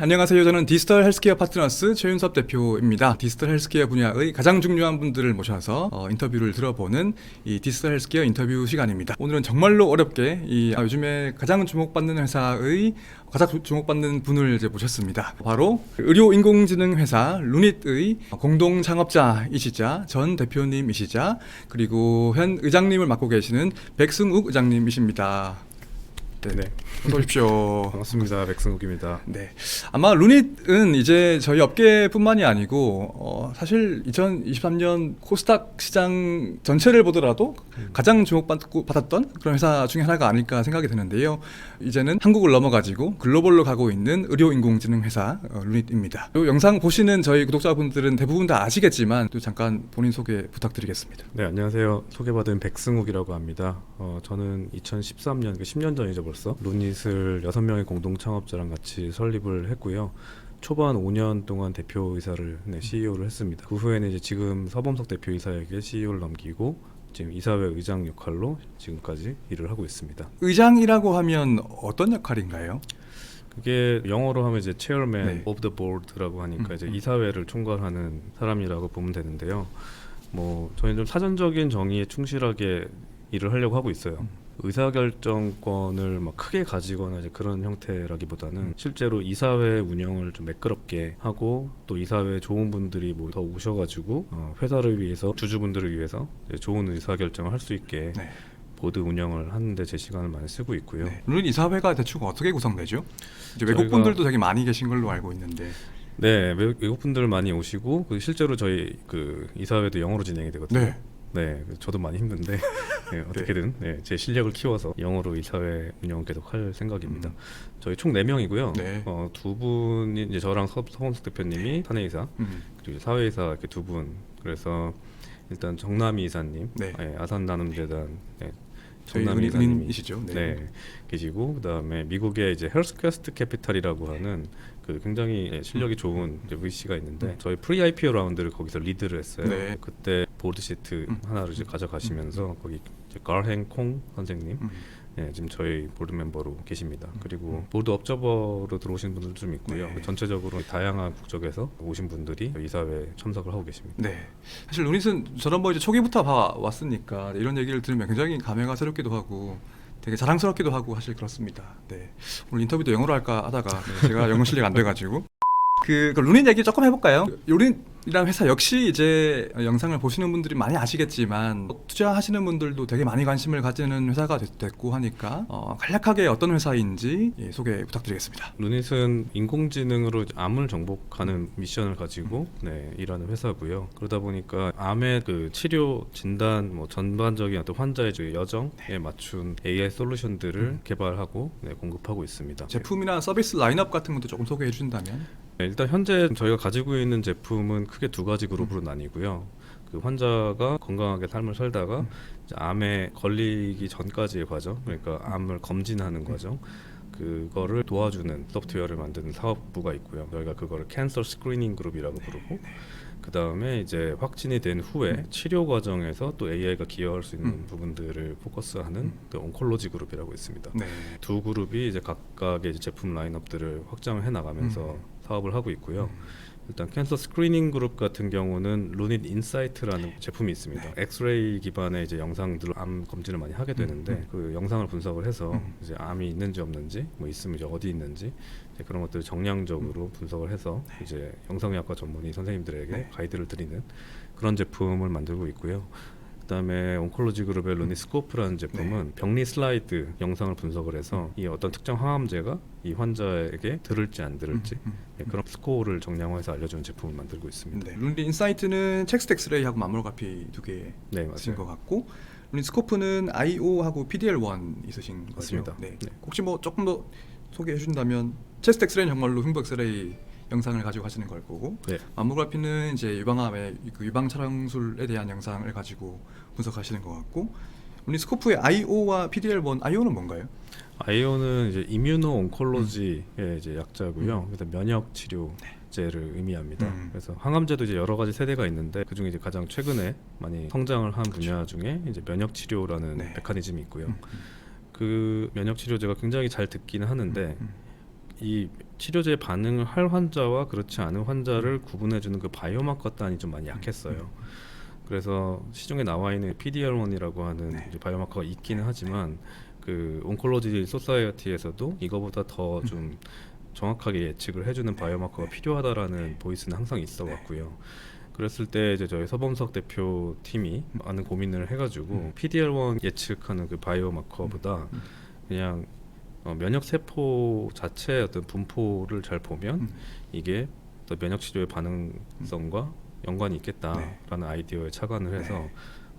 안녕하세요. 저는 디지털 헬스케어 파트너스 최윤섭 대표입니다. 디지털 헬스케어 분야의 가장 중요한 분들을 모셔서 인터뷰를 들어보는 이 디지털 헬스케어 인터뷰 시간입니다. 오늘은 정말로 어렵게 요즘에 가장 주목받는 회사의 가장 주목받는 분을 이제 모셨습니다. 바로 의료 인공지능 회사 루닛의 공동 창업자이시자 전 대표님이시자 그리고 현 의장님을 맡고 계시는 백승욱 의장님이십니다. 네. 어서 오십시오. 반갑습니다. 백승욱입니다. 네. 아마 루닛은 이제 저희 업계뿐만이 아니고 사실 2023년 코스닥 시장 전체를 보더라도 가장 주목받았던 그런 회사 중에 하나가 아닐까 생각이 드는데요. 이제는 한국을 넘어가지고 글로벌로 가고 있는 의료 인공지능 회사 루닛입니다. 이 영상 보시는 저희 구독자분들은 대부분 다 아시겠지만 또 잠깐 본인 소개 부탁드리겠습니다. 네, 안녕하세요. 소개받은 백승욱이라고 합니다. 저는 2013년, 10년 전이죠 벌써, 루닛을 6명의 공동 창업자랑 같이 설립을 했고요. 초반 5년 동안 대표이사를 CEO를 했습니다. 그 후에는 이제 지금 서범석 대표이사에게 CEO를 넘기고 지금 이사회 의장 역할로 지금까지 일을 하고 있습니다. 의장이라고 하면 어떤 역할인가요? 그게 영어로 하면 이제 Chairman 네. of the Board라고 하니까 이제 이사회를 총괄하는 사람이라고 보면 되는데요. 뭐 저희는 좀 사전적인 정의에 충실하게 일을 하려고 하고 있어요. 의사결정권을 막 크게 가지거나 이제 그런 형태라기보다는 실제로 이사회 운영을 좀 매끄럽게 하고 또 이사회에 좋은 분들이 뭐 더 오셔가지고 회사를 위해서 주주분들을 위해서 좋은 의사결정을 할 수 있게 네. 보드 운영을 하는데 제 시간을 많이 쓰고 있고요. 네. 루닛 이사회가 대충 어떻게 구성되죠? 이제 외국 저희가- 분들도 되게 많이 계신 걸로 알고 있는데. 네, 외국 분들 많이 오시고 그리고 실제로 저희 그 이사회도 영어로 진행이 되거든요. 네. 네, 저도 많이 힘든데 네, 어떻게든 제 실력을 키워서 영어로 이사회 운영 계속 할 생각입니다. 저희 총 4명이고요. 네. 두 분이 이제 저랑 서범석 대표님이 사내이사 그리고 사회이사 이렇게 두 분. 그래서 일단 정남희 이사님, 네. 아산나눔재단 저희 정남희 이사님이 은인이시죠. 네. 계시고 그다음에 미국의 이제 헬스퀘스트 캐피탈이라고 하는 그 굉장히 실력이 좋은 이제 VC가 있는데 저희 프리 IPO 라운드를 거기서 리드를 했어요. 네. 그때 보드 시트 하나를 이제 가져가시면서 거기 이제 가행 콩 선생님 지금 저희 보드 멤버로 계십니다. 그리고 보드 업저버로 들어오신 분들도 좀 있고요. 네. 전체적으로 다양한 국적에서 오신 분들이 이사회에 참석을 하고 계십니다. 네. 사실 루닛은 저런 뭐 이제 초기부터 봐왔으니까 이런 얘기를 들으면 굉장히 감회가 새롭기도 하고 되게 자랑스럽기도 하고 사실 그렇습니다. 네. 오늘 인터뷰도 영어로 할까 하다가 제가 영어 실력이 안 돼가지고 그 루닛 얘기 조금 해볼까요? 루닛이라는 회사 역시 이제 영상을 보시는 분들이 많이 아시겠지만 투자하시는 분들도 되게 많이 관심을 가지는 회사가 됐고 하니까 간략하게 어떤 회사인지 소개 부탁드리겠습니다. 루닛은 인공지능으로 암을 정복하는 미션을 가지고 일하는 회사고요. 그러다 보니까 암의 그 치료 진단, 뭐 전반적인 어떤 환자의 여정에 맞춘 AI 솔루션들을 개발하고 공급하고 있습니다. 제품이나 서비스 라인업 같은 것도 조금 소개해 주신다면? 일단 현재 저희가 가지고 있는 제품은 크게 2가지 그룹으로 나뉘고요. 그 환자가 건강하게 삶을 살다가 이제 암에 걸리기 전까지의 과정, 그러니까 암을 검진하는 과정, 그거를 도와주는 소프트웨어를 만드는 사업부가 있고요. 저희가 그거를 캔서 스크리닝 그룹이라고 부르고, 그 다음에 이제 확진이 된 후에 치료 과정에서 또 AI가 기여할 수 있는 부분들을 포커스하는 그 온콜로지 그룹이라고 있습니다. 네. 두 그룹이 이제 각각의 이제 제품 라인업들을 확장을 해 나가면서 사업을 하고 있고요. 일단 캔서 스크리닝 그룹 같은 경우는 루닛 인사이트라는 제품이 있습니다. 엑스레이 기반의 이제 영상들 암 검진을 많이 하게 되는데 그 영상을 분석을 해서 이제 암이 있는지 없는지, 뭐 있으면 이제 어디 있는지 이제 그런 것들을 정량적으로 분석을 해서 이제 영상의학과 전문의 선생님들에게 가이드를 드리는 그런 제품을 만들고 있고요. 그다음에 온콜로지 그룹의 루닛 스코프라는 제품은 병리 슬라이드 영상을 분석을 해서 이 어떤 특정 항암제가 이 환자에게 들을지 안 들을지 그런 스코어를 정량화해서 알려주는 제품을 만들고 있습니다. 네. 루닛 인사이트는 텍스트 엑스레이하고 맞물가피 두 개 네, 쓰신 맞아요. 것 같고 루닛 스코프는 IO하고 PDL1 있으신 거죠? 맞습니다. 네. 혹시 뭐 조금 더 소개해 주신다면 텍스트 엑스레이는 정말로 흉부 엑스레이 영상을 가지고 하시는 걸 거고 맞물가피는 이제 유방암의 그 유방 촬영술에 대한 영상을 가지고 분석하시는 것 같고 루닛 스코프의 IO와 PDL1 IO는 뭔가요? IO는 이제 이뮤노 온콜로지의 이제 약자고요. 그다음 면역 치료제를 의미합니다. 그래서 항암제도 이제 여러 가지 세대가 있는데 그 중에 이제 가장 최근에 많이 성장을 한 분야 중에 이제 면역 치료라는 메커니즘이 있고요. 그 면역 치료제가 굉장히 잘 듣기는 하는데 이 치료제에 반응을 할 환자와 그렇지 않은 환자를 구분해주는 그 바이오마커 단이 좀 많이 약했어요. 그래서 시중에 나와 있는 PDL1이라고 하는 네. 이제 바이오마커가 있기는 하지만 그 온콜로지 소사이어티에서도 이거보다 더 좀 정확하게 예측을 해주는 바이오마커가 필요하다라는 보이스는 항상 있어 왔고요. 그랬을 때 이제 저희 서범석 대표 팀이 많은 고민을 해가지고 PDL1 예측하는 그 바이오마커보다 그냥 면역 세포 자체의 어떤 분포를 잘 보면 이게 또 면역 치료의 반응성과 연관이 있겠다라는 아이디어에 착안을 해서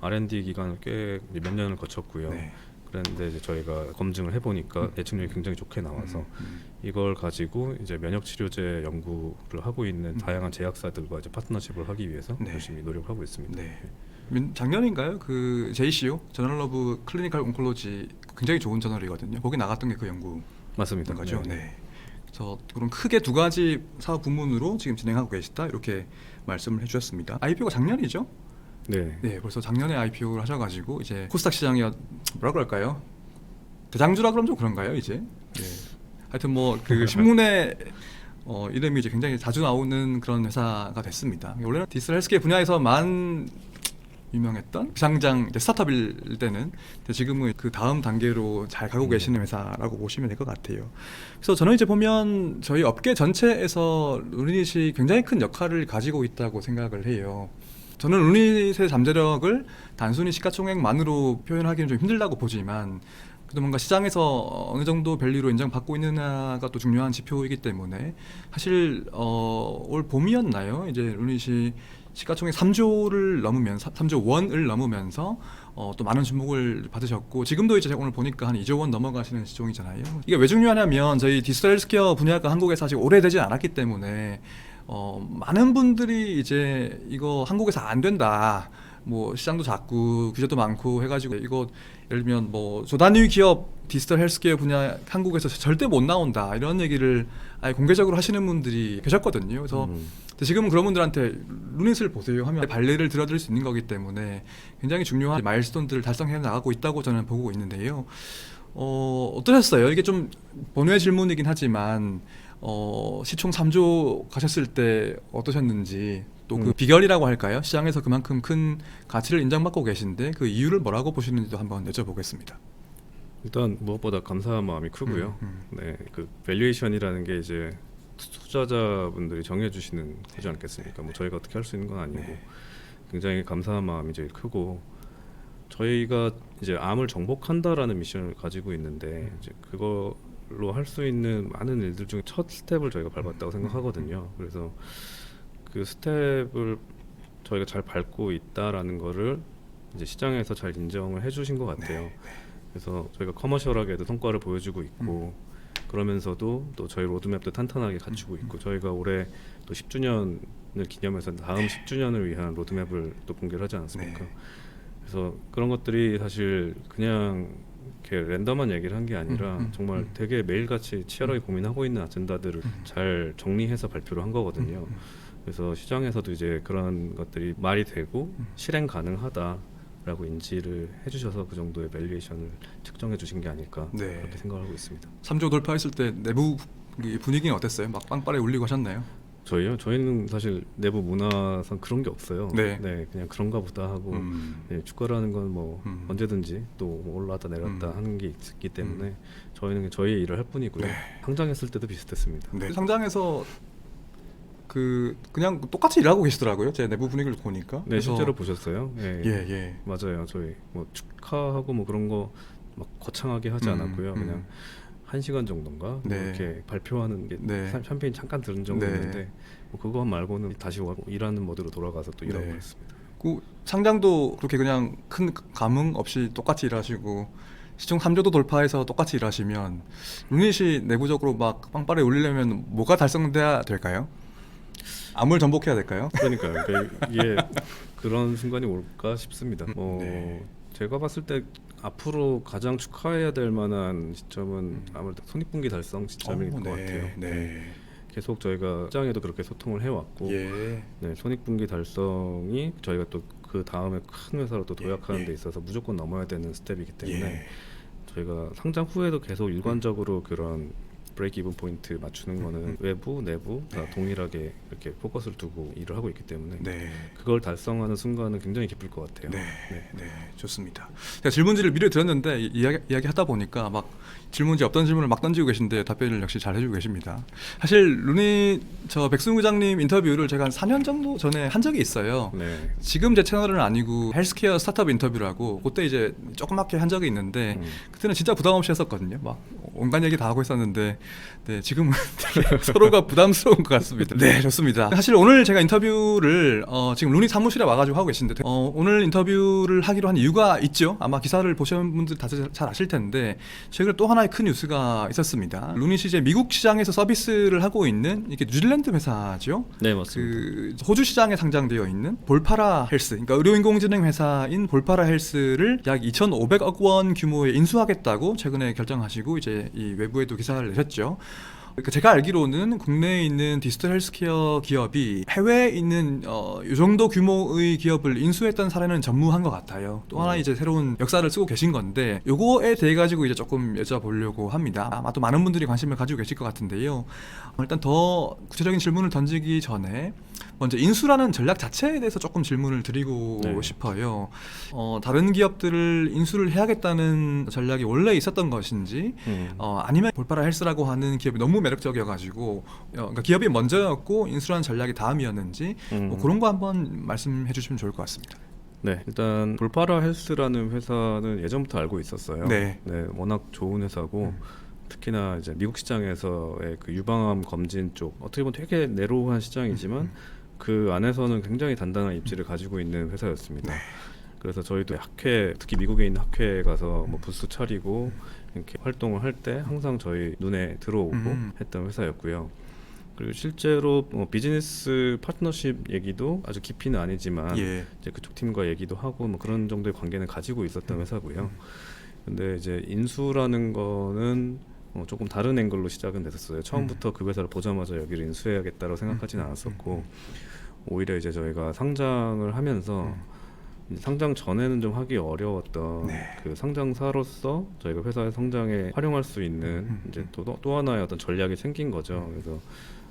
R&D 기간을 꽤 몇 년을 거쳤고요. 네. 그런데 이제 저희가 검증을 해보니까 예측률이 굉장히 좋게 나와서 이걸 가지고 이제 면역 치료제 연구를 하고 있는 다양한 제약사들과 이제 파트너십을 하기 위해서 네. 열심히 노력하고 있습니다. 네. 작년인가요? 그 JCO 저널 오브 클리니컬 온콜로지 굉장히 좋은 저널이거든요. 거기 나갔던 게 그 연구 맞습니다. 거죠. 네. 네. 그래서 그럼 크게 두 가지 사업 부문으로 지금 진행하고 계시다 이렇게 말씀을 해주셨습니다. IPO가 작년이죠? 네. 네, 벌써 작년에 IPO를 하셔가지고 이제 코스닥 시장이 뭐라 그럴까요? 대장주라 그러면 좀 그런가요, 이제? 네. 하여튼 뭐 그 신문에 이름이 이제 굉장히 자주 나오는 그런 회사가 됐습니다. 원래는 디지털 헬스케어 분야에서만 유명했던 비상장 이제 스타트업일 때는 지금은 그 다음 단계로 잘 가고 계시는 회사라고 보시면 될 것 같아요. 그래서 저는 이제 보면 저희 업계 전체에서 루닛이 굉장히 큰 역할을 가지고 있다고 생각을 해요. 저는 루닛의 잠재력을 단순히 시가총액만으로 표현하기는 좀 힘들다고 보지만 그래도 뭔가 시장에서 어느 정도 밸류로 인정받고 있느냐가 또 중요한 지표이기 때문에 사실 올 봄이었나요? 이제 루닛이 시가총액 3조를 넘으면서 3조 원을 넘으면서 또 많은 주목을 받으셨고 지금도 이제 오늘 보니까 한 2조 원 넘어가시는 시종이잖아요. 이게 왜 중요하냐면 저희 디지털 헬스케어 분야가 한국에서 아직 오래되지 않았기 때문에 많은 분들이 이제 이거 한국에서 안 된다. 뭐 시장도 작고 규제도 많고 해가지고 이거 예를 들면 뭐 조단위 기업 디지털 헬스케어 분야 한국에서 절대 못 나온다 이런 얘기를 아예 공개적으로 하시는 분들이 계셨거든요. 그래서 지금은 그런 분들한테 루닛을 보세요 하면 발레를 들어드릴 수 있는 거기 때문에 굉장히 중요한 마일스톤들을 달성해 나가고 있다고 저는 보고 있는데요. 어떠셨어요? 이게 좀 본외 질문이긴 하지만 시총 3조 가셨을 때 어떠셨는지 또 그 비결이라고 할까요? 시장에서 그만큼 큰 가치를 인정받고 계신데 그 이유를 뭐라고 보시는지도 한번 여쭤보겠습니다. 일단 무엇보다 감사한 마음이 크고요. 네, 그 밸류에이션이라는 게 이제 투자자분들이 정해주시는 거지 않겠습니까? 뭐 저희가 어떻게 할 수 있는 건 아니고 굉장히 감사한 마음이 제일 크고 저희가 이제 암을 정복한다라는 미션을 가지고 있는데 이제 그걸로 할 수 있는 많은 일들 중에 첫 스텝을 저희가 밟았다고 생각하거든요. 그래서 그 스텝을 저희가 잘 밟고 있다라는 거를 이제 시장에서 잘 인정을 해주신 것 같아요. 그래서 저희가 커머셜하게도 성과를 보여주고 있고 그러면서도 또 저희 로드맵도 탄탄하게 갖추고 있고 저희가 올해 또 10주년을 기념해서 다음 10주년을 위한 로드맵을 또 공개를 하지 않았습니까? 그래서 그런 것들이 사실 그냥 이렇게 랜덤한 얘기를 한 게 아니라 정말 되게 매일같이 치열하게 고민하고 있는 아젠다들을 잘 정리해서 발표를 한 거거든요. 그래서 시장에서도 이제 그런 것들이 말이 되고 실행 가능하다라고 인지를 해주셔서 그 정도의 밸류에이션을 측정해 주신 게 아닐까 그렇게 생각을 하고 있습니다. 3조 돌파했을 때 내부 분위기는 어땠어요? 막 빵빠레 울리고 하셨나요? 저희는 사실 내부 문화상 그런 게 없어요. 네. 그냥 그런가 보다 하고 네, 주가라는 건 뭐 언제든지 또뭐 올라왔다 내렸다 하는 게 있기 때문에 저희는 저희의 일을 할 뿐이고요. 상장했을 때도 비슷했습니다. 상장에서 그냥 똑같이 일하고 계시더라고요. 제 내부 분위기를 보니까. 네, 실제로 보셨어요? 예. 맞아요. 저희 뭐 축하하고 뭐 그런 거 막 거창하게 하지 않았고요. 그냥 1시간 정도인가 뭐 이렇게 발표하는 게 샴페인 잠깐 들은 정도였는데 뭐 그거 말고는 다시 일하는 모드로 돌아가서 또 일하고 있습니다. 그 상장도 그렇게 그냥 큰 감흥 없이 똑같이 일하시고 시총 3조도 돌파해서 똑같이 일하시면 루닛이 내부적으로 막 빵빠레 울리려면 뭐가 달성돼야 될까요? 암을 전복해야 될까요? 그러니까요. 이게 그런 순간이 올까 싶습니다. 제가 봤을 때 앞으로 가장 축하해야 될 만한 시점은 아무래도 손익분기 달성 시점일 것 같아요. 계속 저희가 시장에도 그렇게 소통을 해왔고 손익분기 달성이 저희가 또 그 다음에 큰 회사로 또 도약하는 데 있어서 무조건 넘어야 되는 스텝이기 때문에 저희가 상장 후에도 계속 일관적으로 그런 브레이크 이븐 포인트 맞추는 거는 외부, 내부 다 동일하게 이렇게 포커스를 두고 일을 하고 있기 때문에 네. 그걸 달성하는 순간은 굉장히 기쁠 것 같아요. 네, 네, 좋습니다. 제가 질문지를 미리 드렸는데 이야기 하다 보니까 막 질문지 없던 질문을 막 던지고 계신데 답변을 역시 잘 해주고 계십니다. 사실 루닛 저 백승우 부장님 인터뷰를 제가 한 4년 정도 전에 한 적이 있어요. 네. 지금 제 채널은 아니고 헬스케어 스타트업 인터뷰라고 그때 이제 조그맣게 한 적이 있는데 그때는 진짜 부담 없이 했었거든요. 막 온갖 얘기 다 하고 있었는데 네, 지금은 서로가 부담스러운 것 같습니다. 네, 좋습니다. 사실 오늘 제가 인터뷰를 지금 루닛 사무실에 와가지고 하고 계신데 오늘 인터뷰를 하기로 한 이유가 있죠. 아마 기사를 보신 분들 다들 잘 아실 텐데 최근에 또 하나의 큰 뉴스가 있었습니다. 루닛이 이제 미국 시장에서 서비스를 하고 있는 이게 뉴질랜드 회사죠. 네, 맞습니다. 그 호주 시장에 상장되어 있는 볼파라 헬스, 그러니까 의료인공지능 회사인 볼파라 헬스를 약 2,500억 원 규모에 인수하겠다고 최근에 결정하시고 이제 이 외부에도 기사를 내셨죠. 그러니까 제가 알기로는 국내에 있는 디지털 헬스케어 기업이 해외에 있는 이 정도 규모의 기업을 인수했던 사례는 전무한 것 같아요. 또 하나 이제 새로운 역사를 쓰고 계신 건데 요거에 대해 가지고 이제 조금 여쭤보려고 합니다. 아마 또 많은 분들이 관심을 가지고 계실 것 같은데요. 일단 더 구체적인 질문을 던지기 전에 먼저 인수라는 전략 자체에 대해서 조금 질문을 드리고 네. 싶어요. 다른 기업들을 인수를 해야겠다는 전략이 원래 있었던 것인지 아니면 볼파라 헬스라고 하는 기업이 너무 매력적이어가지고 그러니까 기업이 먼저였고 인수라는 전략이 다음이었는지 뭐 그런 거 한번 말씀해 주시면 좋을 것 같습니다. 네, 일단 볼파라 헬스라는 회사는 예전부터 알고 있었어요. 네. 네, 워낙 좋은 회사고 특히나 이제 미국 시장에서의 그 유방암 검진 쪽 어떻게 보면 되게 내로우한 시장이지만 그 안에서는 굉장히 단단한 입지를 가지고 있는 회사였습니다. 네. 그래서 저희도 학회, 특히 미국에 있는 학회에 가서 뭐 부스 차리고 이렇게 활동을 할 때 항상 저희 눈에 들어오고 했던 회사였고요. 그리고 실제로 뭐 비즈니스 파트너십 얘기도 아주 깊이는 아니지만 예. 이제 그쪽 팀과 얘기도 하고 뭐 그런 정도의 관계는 가지고 있었던 회사고요. 근데 이제 인수라는 거는 조금 다른 앵글로 시작은 됐었어요. 처음부터 그 회사를 보자마자 여기를 인수해야겠다고 생각하지는 않았었고 오히려 이제 저희가 상장을 하면서 상장 전에는 좀 하기 어려웠던 네. 그 상장사로서 저희가 회사의 성장에 활용할 수 있는 이제 또 하나의 어떤 전략이 생긴 거죠. 그래서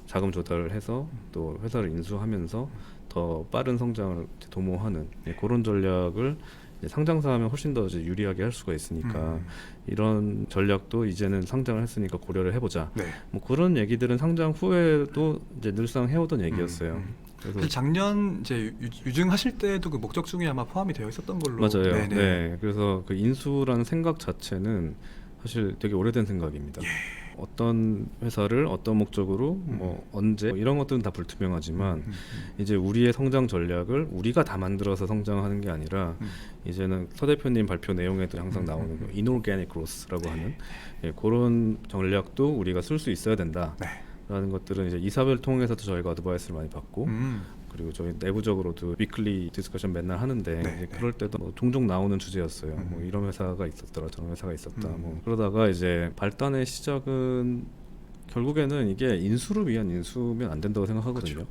자금 조달을 해서 또 회사를 인수하면서 더 빠른 성장을 도모하는 그런 전략을 이제 상장사 하면 훨씬 더 이제 유리하게 할 수가 있으니까 이런 전략도 이제는 상장을 했으니까 고려를 해보자. 네. 뭐 그런 얘기들은 상장 후에도 이제 늘상 해오던 얘기였어요. 그래서 사실 작년 이제 유증하실 때도 그 목적 중에 아마 포함이 되어 있었던 걸로. 맞아요. 네네. 네, 그래서 그 인수라는 생각 자체는 사실 되게 오래된 생각입니다. 어떤 회사를 어떤 목적으로 뭐 언제 뭐 이런 것들은 다 불투명하지만 이제 우리의 성장 전략을 우리가 다 만들어서 성장하는 게 아니라 이제는 서 대표님 발표 내용에도 항상 나오는 그 inorganic growth라고 하는 그런 전략도 우리가 쓸 수 있어야 된다. 네. 라는 것들은 이제 이사회를 통해서도 저희가 어드바이스를 많이 받고 그리고 저희 내부적으로도 위클리 디스커션 맨날 하는데 네, 이제 네. 그럴 때도 뭐 종종 나오는 주제였어요. 뭐 이런 회사가 있었더라, 저런 회사가 있었다. 뭐 그러다가 이제 발단의 시작은 결국에는 이게 인수를 위한 인수면 안 된다고 생각하거든요. 그렇죠.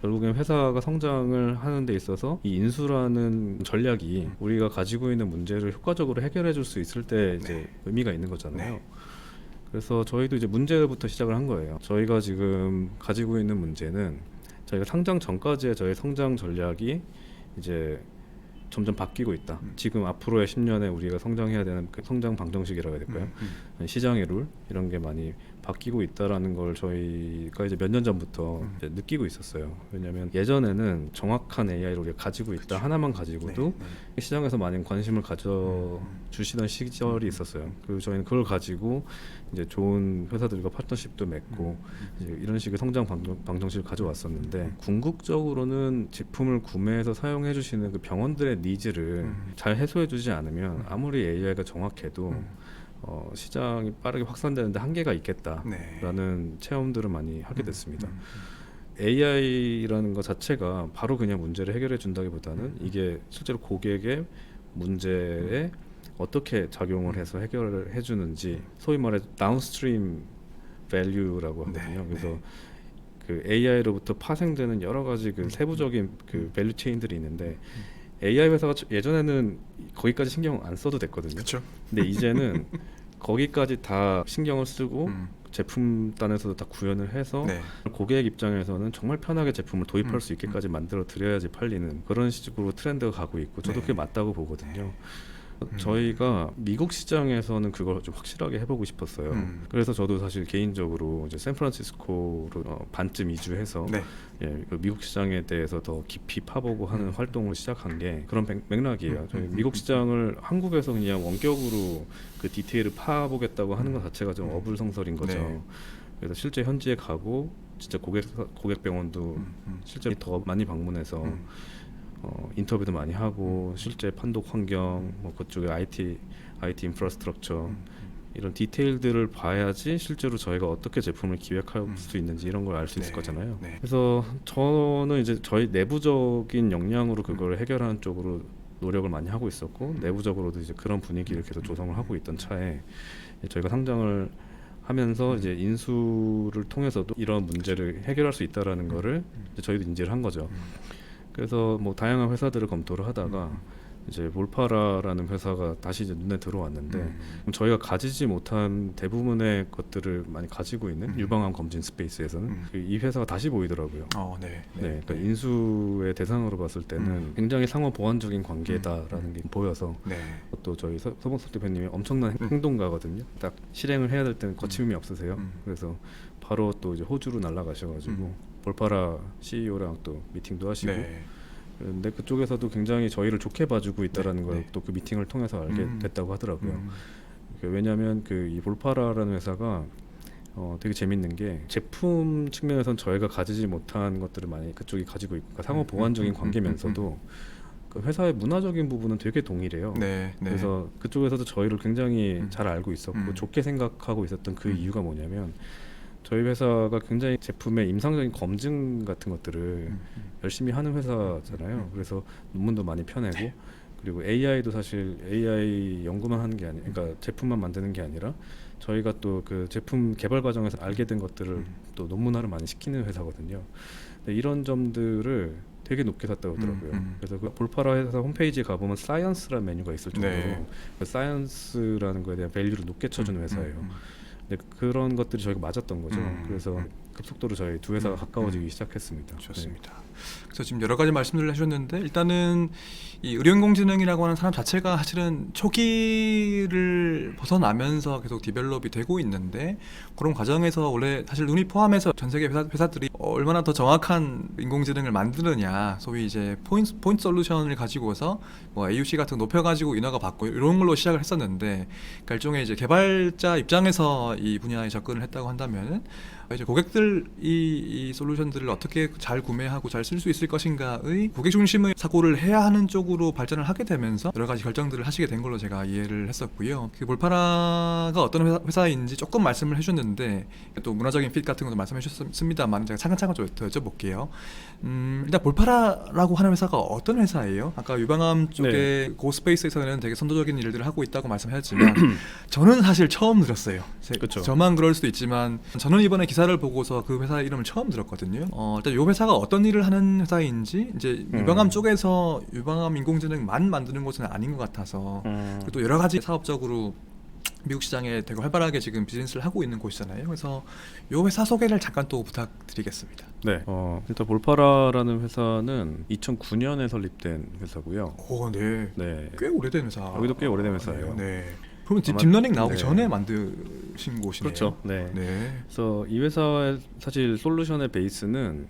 결국엔 회사가 성장을 하는 데 있어서 이 인수라는 전략이 우리가 가지고 있는 문제를 효과적으로 해결해 줄 수 있을 때 이제 의미가 있는 거잖아요. 네. 그래서 저희도 이제 문제부터 시작을 한 거예요. 저희가 지금 가지고 있는 문제는 저희가 상장 전까지의 저희 성장 전략이 이제 점점 바뀌고 있다. 지금 앞으로의 10년에 우리가 성장해야 되는 그 성장 방정식이라고 해야 될까요? 시장의 룰 이런 게 많이 바뀌고 있다라는 걸 저희가 이제 몇 년 전부터 이제 느끼고 있었어요. 왜냐하면 예전에는 정확한 AI를 우리가 가지고 있다 하나만 가지고도 시장에서 많은 관심을 가져 주시던 시절이 있었어요. 그리고 저희는 그걸 가지고 이제 좋은 회사들과 파트너십도 맺고 이제 이런 식의 성장 방정식을 가져왔었는데 궁극적으로는 제품을 구매해서 사용해 주시는 그 병원들의 니즈를 잘 해소해 주지 않으면 아무리 AI가 정확해도 시장이 빠르게 확산되는데 한계가 있겠다라는 체험들을 많이 하게 됐습니다. AI라는 것 자체가 바로 그냥 문제를 해결해 준다기보다는 이게 실제로 고객의 문제에 어떻게 작용을 해서 해결을 해주는지 소위 말해 다운스트림 밸류라고 하거든요. 그래서 그 AI로부터 파생되는 여러 가지 그 세부적인 그 밸류 체인들이 있는데 AI 회사가 예전에는 거기까지 신경 안 써도 됐거든요. 그렇죠. 근데 이제는 거기까지 다 신경을 쓰고 제품단에서도 다 구현을 해서 네. 고객 입장에서는 정말 편하게 제품을 도입할 수 음. 있게까지 만들어 드려야지 팔리는 그런 식으로 트렌드가 가고 있고 저도 네. 그게 맞다고 보거든요. 음. 저희가 미국 시장에서는 그걸 좀 확실하게 해보고 싶었어요. 그래서 저도 사실 개인적으로 이제 샌프란시스코로 반쯤 이주해서 네. 그 미국 시장에 대해서 더 깊이 파보고 하는 활동을 시작한 게 그런 맥락이에요. 저희 미국 시장을 한국에서 그냥 원격으로 그 디테일을 파보겠다고 하는 것 자체가 좀 어불성설인 거죠. 네. 그래서 실제 현지에 가고 진짜 고객 병원도 실제 더 많이 방문해서 인터뷰도 많이 하고 실제 판독 환경, 뭐 그쪽에 IT 인프라스트럭처 이런 디테일들을 봐야지 실제로 저희가 어떻게 제품을 기획할 수 있는지 이런 걸 알 수 있을 네. 거잖아요. 네. 그래서 저는 이제 저희 내부적인 역량으로 그걸 해결하는 쪽으로 노력을 많이 하고 있었고 내부적으로도 이제 그런 분위기를 계속 조성을 하고 있던 차에 저희가 상장을 하면서 이제 인수를 통해서도 이런 문제를 해결할 수 있다라는 거를 이제 저희도 인지를 한 거죠. 그래서 뭐 다양한 회사들을 검토를 하다가 이제 몰파라라는 회사가 다시 이제 눈에 들어왔는데 그럼 저희가 가지지 못한 대부분의 것들을 많이 가지고 있는 유방암 검진 스페이스에서는 이 회사가 다시 보이더라고요. 네. 네, 그러니까 인수의 대상으로 봤을 때는 굉장히 상호 보완적인 관계다라는 게 보여서 네. 또 저희 서봉석 대표님이 엄청난 행동가거든요. 딱 실행을 해야 될 때는 거침이 없으세요. 그래서 바로 또 이제 호주로 날아가셔가지고 볼파라 CEO랑 또 미팅도 하시고. 네. 근데 그쪽에서도 굉장히 저희를 좋게 봐주고 있다라는 네, 걸 네. 또 그 미팅을 통해서 알게 됐다고 하더라고요. 그 왜냐하면 그 이 볼파라라는 회사가 되게 재밌는 게 제품 측면에서는 저희가 가지지 못한 것들을 많이 그쪽이 가지고 있고 그러니까 상호 보완적인 관계면서도 그 회사의 문화적인 부분은 되게 동일해요. 네. 네. 그래서 그쪽에서도 저희를 굉장히 잘 알고 있었고 좋게 생각하고 있었던 그 이유가 뭐냐면 저희 회사가 굉장히 제품의 임상적인 검증 같은 것들을 열심히 하는 회사잖아요. 그래서 논문도 많이 펴내고 그리고 AI도 사실 AI 연구만 하는 게 아니라 그러니까 제품만 만드는 게 아니라 저희가 또 그 제품 개발 과정에서 알게 된 것들을 또 논문화를 많이 시키는 회사거든요. 근데 이런 점들을 되게 높게 샀다고 하더라고요. 그래서 그 볼파라 회사 홈페이지에 가보면 사이언스라는 메뉴가 있을 정도로 네. 그 사이언스라는 거에 대한 밸류를 높게 쳐주는 회사예요. 근데 그런 것들이 저희가 맞았던 거죠. 그래서 급속도로 저희 두 회사가 가까워지기 시작했습니다. 좋습니다. 그래서 지금 여러 가지 말씀들을 해주셨는데 일단은 이 의료인공지능이라고 하는 산업 자체가 사실은 초기를 벗어나면서 계속 디벨롭이 되고 있는데 그런 과정에서 원래 사실 눈이 포함해서 전 세계 회사들이 얼마나 더 정확한 인공지능을 만드느냐 소위 이제 포인트 솔루션을 가지고서 뭐 AUC 같은 거 높여가지고 인허가 받고 이런 걸로 시작을 했었는데 그러니까 일종의 이제 개발자 입장에서 이 분야에 접근을 했다고 한다면은 이제 고객들이 이 솔루션들을 어떻게 잘 구매하고 잘 쓸 수 있을 것인가의 고객 중심의 사고를 해야 하는 쪽으로 발전을 하게 되면서 여러 가지 결정들을 하시게 된 걸로 제가 이해를 했었고요. 그 몰파라가 어떤 회사인지 조금 말씀을 해주셨는데 또 문화적인 핏 같은 것도 말씀해 주셨습니다만 제가 차근차근 좀 여쭤볼게요. 일단 몰파라라고 하는 회사가 어떤 회사예요? 아까 유방암 쪽에 그 스페이스에서는 되게 선도적인 일들을 하고 있다고 말씀하셨지만 저는 사실 처음 들었어요. 그쵸. 저만 그럴 수도 있지만 저는 이번에 기사를 보고서 그 회사 이름을 처음 들었거든요. 일단 이 회사가 어떤 일을 하는 회사인지 이제 유방암 쪽에서 유방암 인공지능만 만드는 곳은 아닌 것 같아서 그리고 또 여러 가지 사업적으로 미국 시장에 되게 활발하게 지금 비즈니스를 하고 있는 곳이잖아요. 그래서 이 회사 소개를 잠깐 또 부탁드리겠습니다. 네. 일단 볼파라라는 회사는 2009년에 설립된 회사고요. 오, 네. 네. 꽤 오래된 회사. 여기도 꽤 오래된 회사예요. 네. 그러면 아마- 딥러닝 나오기 네. 전에 만드신 곳이네요. 그렇죠. 네. 네. 그래서 이 회사의 사실 솔루션의 베이스는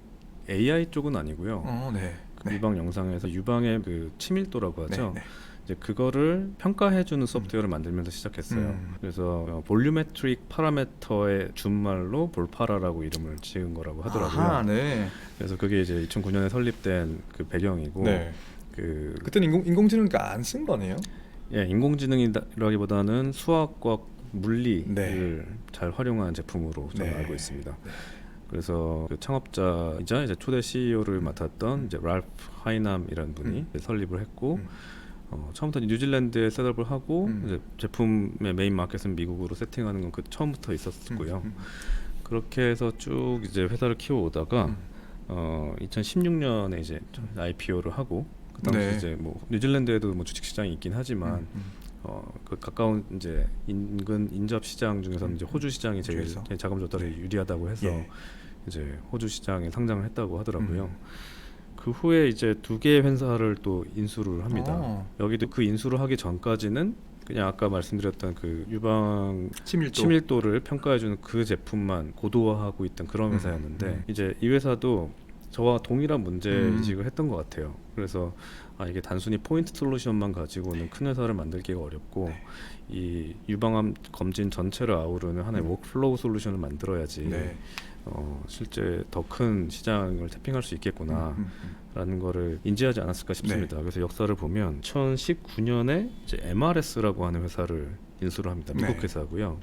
AI 쪽은 아니고요. 네. 그 유방 영상에서 유방의 그 치밀도라고 하죠. 네. 이제 그거를 평가해주는 소프트웨어를 만들면서 시작했어요. 그래서 볼류메트릭 파라미터의 준말로 볼파라라고 이름을 지은 거라고 하더라고요. 아하, 네. 그래서 그게 이제 2009년에 설립된 그 배경이고, 네. 그 그때는 인공지능 안 쓴 거네요. 예, 인공지능이라기보다는 수학과 물리를 네. 잘 활용한 제품으로 저는 네. 알고 있습니다. 그래서 그 창업자이자 이제 초대 CEO를 맡았던 이제 랄프 하이남이라는 분이 설립을 했고 처음부터 뉴질랜드에 셋업을 하고 이제 제품의 메인 마켓은 미국으로 세팅하는 건 그 처음부터 있었고요. 그렇게 해서 쭉 이제 회사를 키워오다가 2016년에 이제 IPO를 하고 그 당시 네. 이제 뭐 뉴질랜드에도 뭐 주식 시장이 있긴 하지만 그 가까운 이제 인근 인접 시장 중에서는 이제 호주 시장이 제일 호주에서? 자금 조달에 유리하다고 해서 예. 이제 호주 시장에 상장을 했다고 하더라고요. 그 후에 이제 2개의 회사를 또 인수를 합니다. 여기도 그 인수를 하기 전까지는 그냥 아까 말씀드렸던 그 유방 친밀도를 평가해주는 그 제품만 고도화하고 있던 그런 회사였는데 이제 이 회사도 저와 동일한 문제의식을 했던 것 같아요. 그래서 이게 단순히 포인트 솔루션만 가지고는 큰 회사를 만들기가 어렵고 이 유방암 검진 전체를 아우르는 하나의 워크플로우 솔루션을 만들어야지 실제 더 큰 시장을 태핑할 수 있겠구나 라는 거를 인지하지 않았을까 싶습니다. 그래서 역사를 보면 2019년에 이제 MRS라고 하는 회사를 인수를 합니다. 미국 회사고요.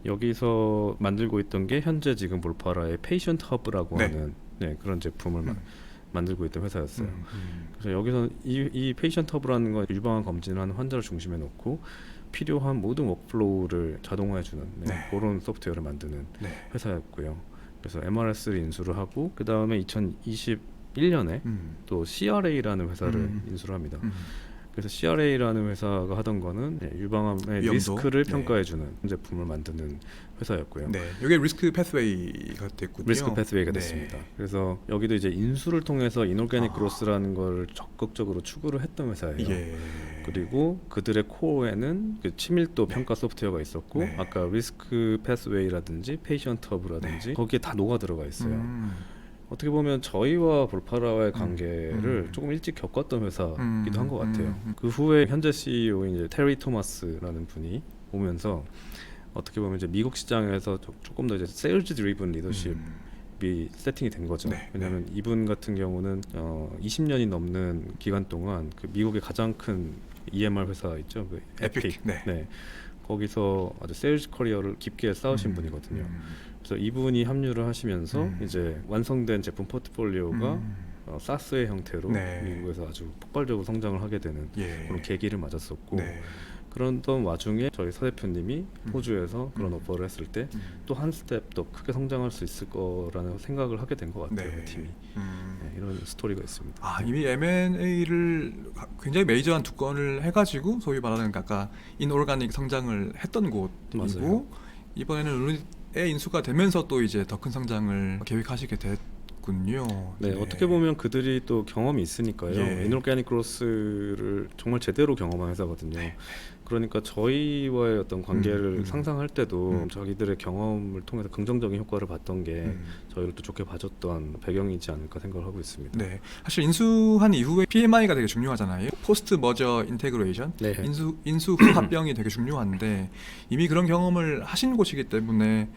여기서 만들고 있던 게 현재 지금 볼파라의 페이션트 허브라고 하는 그런 제품을 만들고 있던 회사였어요. 그래서 여기서 이 페이션트 허브라는 건 유방암 검진을 하는 환자를 중심에 놓고 필요한 모든 워크플로우를 자동화해주는 그런 소프트웨어를 만드는 회사였고요. 그래서 MRS를 인수를 하고 그 다음에 2021년에 또 CRA라는 회사를 인수를 합니다. 그래서 CRA라는 회사가 하던 거는 유방암의 리스크를 평가해주는 제품을 만드는 회사였고요. 이게 리스크 패스웨이가 됐군요. 리스크 패스웨이가 됐습니다. 그래서 여기도 이제 인수를 통해서 이노르가닉 그로스라는 걸 적극적으로 추구를 했던 회사예요. 그리고 그들의 코어에는 그 친밀도 평가 소프트웨어가 있었고 아까 리스크 패스웨이라든지 페이션트 허브라든지 거기에 다 녹아 들어가 있어요. 어떻게 보면 저희와 볼파라와의 관계를 조금 일찍 겪었던 회사이기도 한 것 같아요. 그 후에 현재 CEO인 이제 테리 토마스라는 분이 오면서 어떻게 보면 이제 미국 시장에서 조금 더 이제 세일즈 드리븐 리더십이 세팅이 된 거죠. 왜냐하면 이분 같은 경우는 20년이 넘는 기간 동안 그 미국의 가장 큰 EMR 회사 있죠, 그 에픽. 거기서 아주 세일즈 커리어를 깊게 쌓으신 분이거든요. 그래서 이분이 합류를 하시면서 이제 완성된 제품 포트폴리오가 사스의 형태로 미국에서 아주 폭발적으로 성장을 하게 되는 그런 계기를 맞았었고 그런던 와중에 저희 서 대표님이 호주에서 그런 오퍼를 했을 때 또 한 스텝 더 크게 성장할 수 있을 거라는 생각을 하게 된 것 같아요. 그 팀이 이런 스토리가 있습니다. 이미 M&A를 굉장히 메이저한 2건을 해가지고 소위 말하는 아까 인오르가닉 성장을 했던 곳이고 이번에는 루닛의 인수가 되면서 또 이제 더 큰 성장을 계획하시게 됐군요. 어떻게 보면 그들이 또 경험이 있으니까요. 이노르가닉 그로스를 정말 제대로 경험한 회사거든요. 그러니까 저희와의 어떤 관계를 상상할 때도 자기들의 경험을 통해서 긍정적인 효과를 봤던 게 저희를 또 좋게 봐줬던 배경이지 않을까 생각을 하고 있습니다. 사실 인수한 이후에 PMI가 되게 중요하잖아요. 포스트 머저 인테그레이션, 인수 후 합병이 되게 중요한데 이미 그런 경험을 하신 곳이기 때문에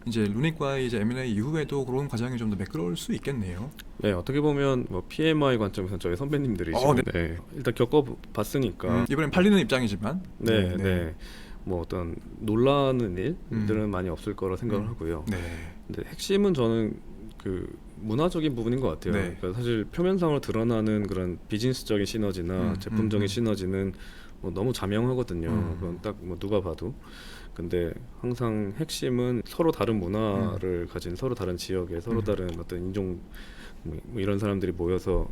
이제 루닛과의 이제 M&A 이후에도 그런 과정이 좀 더 매끄러울 수 있겠네요. 어떻게 보면 뭐 PMI 관점에서 저희 선배님들이죠. 일단 겪어봤으니까 이번엔 팔리는 입장이지만 뭐 어떤 놀라는 일들은 많이 없을 거라 생각을 하고요. 근데 핵심은 저는 그 문화적인 부분인 것 같아요. 그러니까 사실 표면상으로 드러나는 그런 비즈니스적인 시너지나 제품적인 시너지는 뭐 너무 자명하거든요. 그건 딱 뭐 누가 봐도. 근데 항상 핵심은 서로 다른 문화를 가진 서로 다른 지역에 서로 다른 어떤 인종 뭐 이런 사람들이 모여서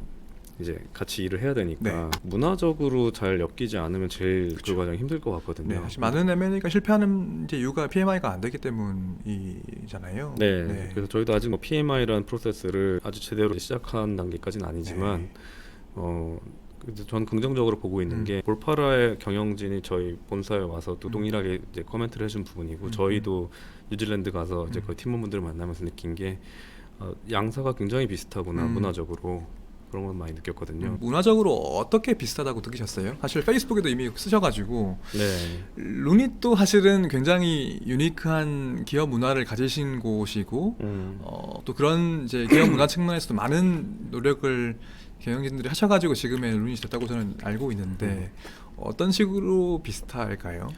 이제 같이 일을 해야 되니까 문화적으로 잘 엮이지 않으면 제일 그 과정이 힘들 것 같거든요. 사실 많은 M&A가 실패하는 이제 이유가 PMI가 안 되기 때문이잖아요. 그래서 저희도 아직 뭐 PMI라는 프로세스를 아주 제대로 시작한 단계까지는 아니지만 저는 긍정적으로 보고 있는 게 볼파라의 경영진이 저희 본사에 와서 또 동일하게 이제 코멘트를 해준 부분이고 저희도 뉴질랜드 가서 이제 그 팀원분들을 만나면서 느낀 게 양사가 굉장히 비슷하구나 문화적으로 그런 건 많이 느꼈거든요. 문화적으로 어떻게 비슷하다고 느끼셨어요? 사실 페이스북에도 이미 쓰셔가지고 루닛도 사실은 굉장히 유니크한 기업 문화를 가지신 곳이고 또 그런 이제 기업 문화 측면에서도 많은 노력을 경영진들이 하셔가지고 지금의 루닛이 됐다고 저는 알고 있는데 어떤 식으로 비슷할까요?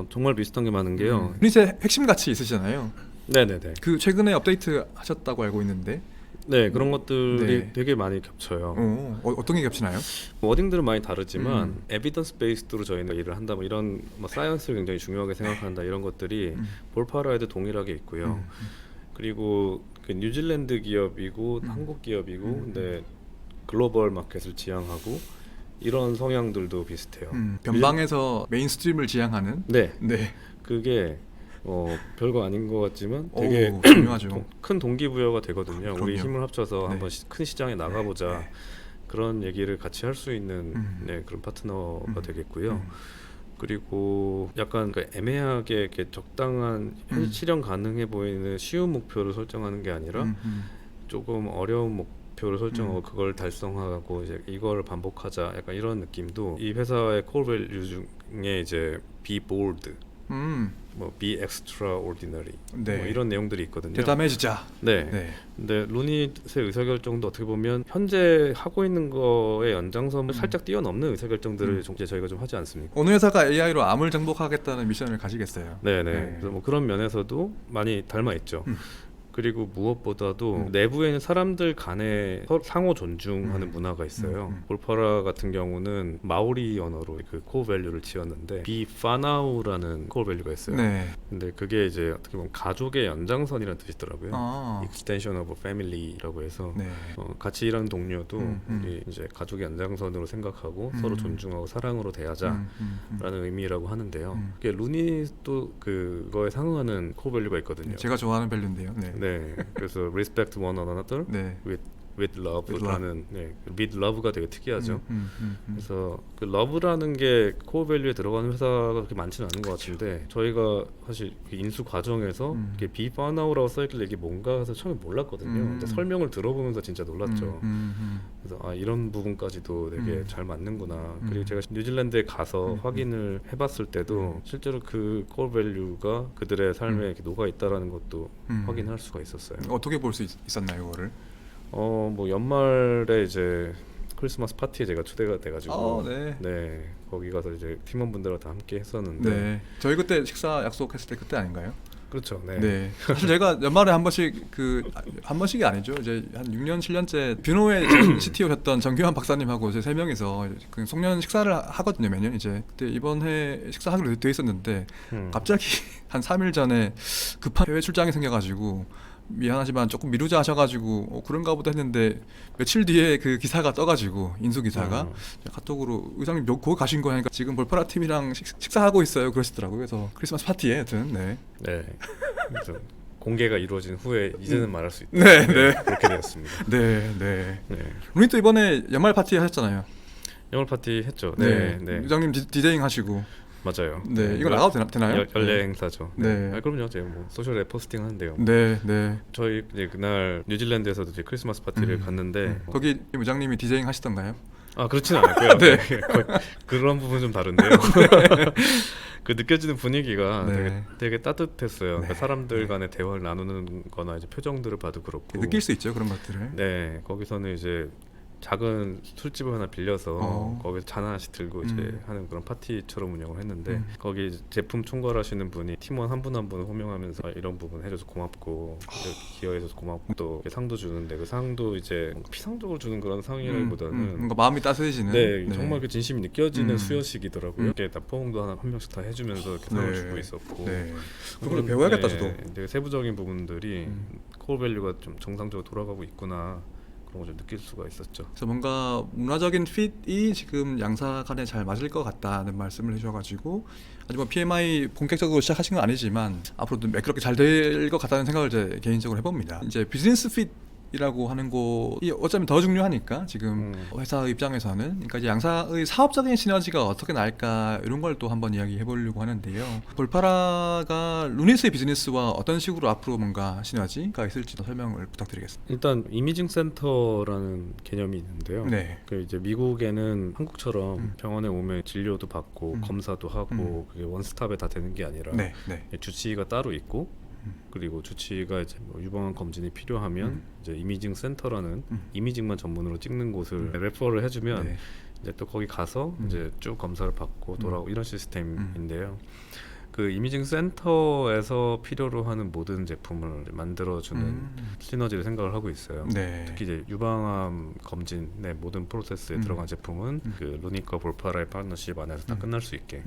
정말 비슷한 게 많은 게요. 루닛의 핵심 가치 있으시잖아요. 네네네. 그 최근에 업데이트 하셨다고 알고 있는데. 그런 것들이 되게 많이 겹쳐요. 어떤 게 겹치나요? 워딩들은 많이 다르지만 에비던스 베이스드로 저희는 일을 한다, 뭐 이런 뭐 사이언스를 굉장히 중요하게 생각한다 이런 것들이 볼파라에도 동일하게 있고요. 그리고 그 뉴질랜드 기업이고 한국 기업이고 근데 글로벌 마켓을 지향하고 이런 성향들도 비슷해요. 변방에서 메인스트림을 지향하는. 네, 네. 그게 별거 아닌 것 같지만 되게 오, 중요하죠. 큰 동기부여가 되거든요. 우리 그럼요. 힘을 합쳐서 네. 한번 큰 시장에 나가보자. 네. 그런 얘기를 같이 할 수 있는 네, 그런 파트너가 되겠고요. 그리고 약간 그 애매하게 이렇게 적당한 실현 가능해 보이는 쉬운 목표를 설정하는 게 아니라 조금 어려운 목표를 설정하고 그걸 달성하고 이제 이걸 반복하자. 약간 이런 느낌도 이 회사의 core value 중에 이제 be bold, 뭐 be extraordinary, 네. 뭐 이런 내용들이 있거든요. 대담해지자. 네. 네. 근데 루닛의 의사결정도 어떻게 보면 현재 하고 있는 거의 연장선을 살짝 뛰어넘는 의사결정들을 이제 저희가 좀 하지 않습니까? 어느 회사가 AI로 암을 정복하겠다는 미션을 가지겠어요. 네네. 네. 그래서 뭐 그런 면에서도 많이 닮아 있죠. 그리고 무엇보다도 내부에는 사람들 간에 상호 존중하는 문화가 있어요. 볼퍼라 같은 경우는 마오리 언어로 그 코어 밸류를 지었는데 비파나우라는 코어 밸류가 있어요. 네. 근데 그게 이제 어떻게 보면 가족의 연장선이라는 뜻이더라고요. 아. Extension of Family라고 해서 네. 같이 일하는 동료도 우리 이제 가족의 연장선으로 생각하고 서로 존중하고 사랑으로 대하자라는 의미라고 하는데요. 그게 루닛도 그거에 상응하는 코어 밸류가 있거든요. 제가 좋아하는 밸류인데요. 네. 네, 그래서 respect one another 네. with love라는 네, with love가 되게 특이하죠. 그래서 그 love라는 게 코어 밸류에 들어가는 회사가 그렇게 많지는 않은 것 같은데 저희가 사실 그 인수 과정에서 이게 be burnout라고 써있길래 이게 뭔가 해서 처음에 몰랐거든요. 근데 설명을 들어보면서 진짜 놀랐죠. 그래서 아 이런 부분까지도 되게 잘 맞는구나. 그리고 제가 뉴질랜드에 가서 확인을 해봤을 때도 실제로 그 코어 밸류가 그들의 삶에 이렇게 녹아 있다라는 것도 확인할 수가 있었어요. 어떻게 볼 수 있었나요, 그거를? 뭐 연말에 이제 크리스마스 파티에 제가 초대가 돼가지고 네. 네 거기 가서 이제 팀원분들과 다 함께 했었는데 네. 저희 그때 식사 약속했을 때 그때 아닌가요? 그렇죠. 네. 네. 사실 제가 연말에 한 번씩 한 번씩이 아니죠. 이제 한 6년 7년째 뷰노의 CTO였던 정규환 박사님하고 제 세 명이서 그 송년 식사를 하거든요, 매년. 이제 그때 이번 해 식사하기로 돼 있었는데 갑자기 한 3일 전에 급한 해외 출장이 생겨가지고 미안하지만 조금 미루자 하셔가지고 그런가 보다 했는데 며칠 뒤에 그 기사가 떠가지고 인수 기사가 카톡으로 의장님 거기 가신 거 하니까 지금 볼퍼라 팀이랑 식사하고 있어요 그러시더라고요. 그래서 크리스마스 파티에 하여튼 네. 네. 그래서 공개가 이루어진 후에 이제는 말할 수 있다. 네, 네. 그렇게 되었습니다. 네, 네. 네. 우리 또 이번에 연말 파티 하셨잖아요. 연말 파티 했죠. 네, 네. 네. 의장님 디제잉 하시고. 맞아요. 네, 이거 나가도 되나요? 연례 행사죠. 네. 아, 그럼요. 제가 뭐 소셜에 포스팅 하는데요. 네, 네. 저희 이제 그날 뉴질랜드에서도 이제 크리스마스 파티를 갔는데 거기 의장님이 디제잉 하시던가요? 아 그렇지는 않았고요. 네. 그런 부분 좀 다른데요. 그 느껴지는 분위기가 네. 되게 따뜻했어요. 그러니까 네. 사람들 간의 대화를 나누는거나 이제 표정들을 봐도 그렇고 느낄 수 있죠 그런 것들을. 네, 거기서는 이제 작은 술집을 하나 빌려서 거기서 잔 하나씩 들고 이제 하는 그런 파티처럼 운영을 했는데 거기 이제 제품 총괄하시는 분이 팀원 한 분 한 분을 호명하면서 아, 이런 부분 해줘서 고맙고 기여해줘서 고맙고 또 상도 주는데 그 상도 이제 피상적으로 주는 그런 상이라기보다는 뭔가 마음이 따스해지는. 네, 정말 그 진심이 느껴지는 수여식이더라고요. 음. 이렇게 다 포옹도 한 명씩 다 해주면서 이렇게 상을 네. 주고 있었고 네. 그걸 배워야겠다 네, 저도. 되게 세부적인 부분들이 코어 밸류가 좀 정상적으로 돌아가고 있구나 그런 걸 좀 느낄 수가 있었죠. 그래서 뭔가 문화적인 핏이 지금 양사 간에 잘 맞을 것 같다는 말씀을 해주셔가지고 아직 뭐 PMI 본격적으로 시작하신 건 아니지만 앞으로도 매끄럽게 잘 될 것 같다는 생각을 제 개인적으로 해봅니다. 이제 비즈니스 핏이라고 하는 곳이 어쩌면 더 중요하니까 지금 회사 입장에서는 그러니까 이제 양사의 사업적인 시너지가 어떻게 날까 이런 걸 또 한번 이야기해 보려고 하는데요. 볼파라가 루닛의 비즈니스와 어떤 식으로 앞으로 뭔가 시너지가 있을지도 설명을 부탁드리겠습니다. 일단 이미징 센터라는 개념이 있는데요. 네. 그 이제 미국에는 한국처럼 병원에 오면 진료도 받고 검사도 하고 그게 원스톱에 다 되는 게 아니라 네, 네. 주치의가 따로 있고 그리고 주치의가 이제 뭐 유방암 검진이 필요하면 이제 이미징 센터라는 이미징만 전문으로 찍는 곳을 레퍼를 해주면 네. 이제 또 거기 가서 이제 쭉 검사를 받고 돌아오고 이런 시스템인데요. 그 이미징 센터에서 필요로 하는 모든 제품을 만들어주는 시너지를 생각을 하고 있어요. 네. 특히 이제 유방암 검진의 모든 프로세스에 들어간 제품은 그 루닉과 볼파라의 파트너십 안에서 다 끝날 수 있게.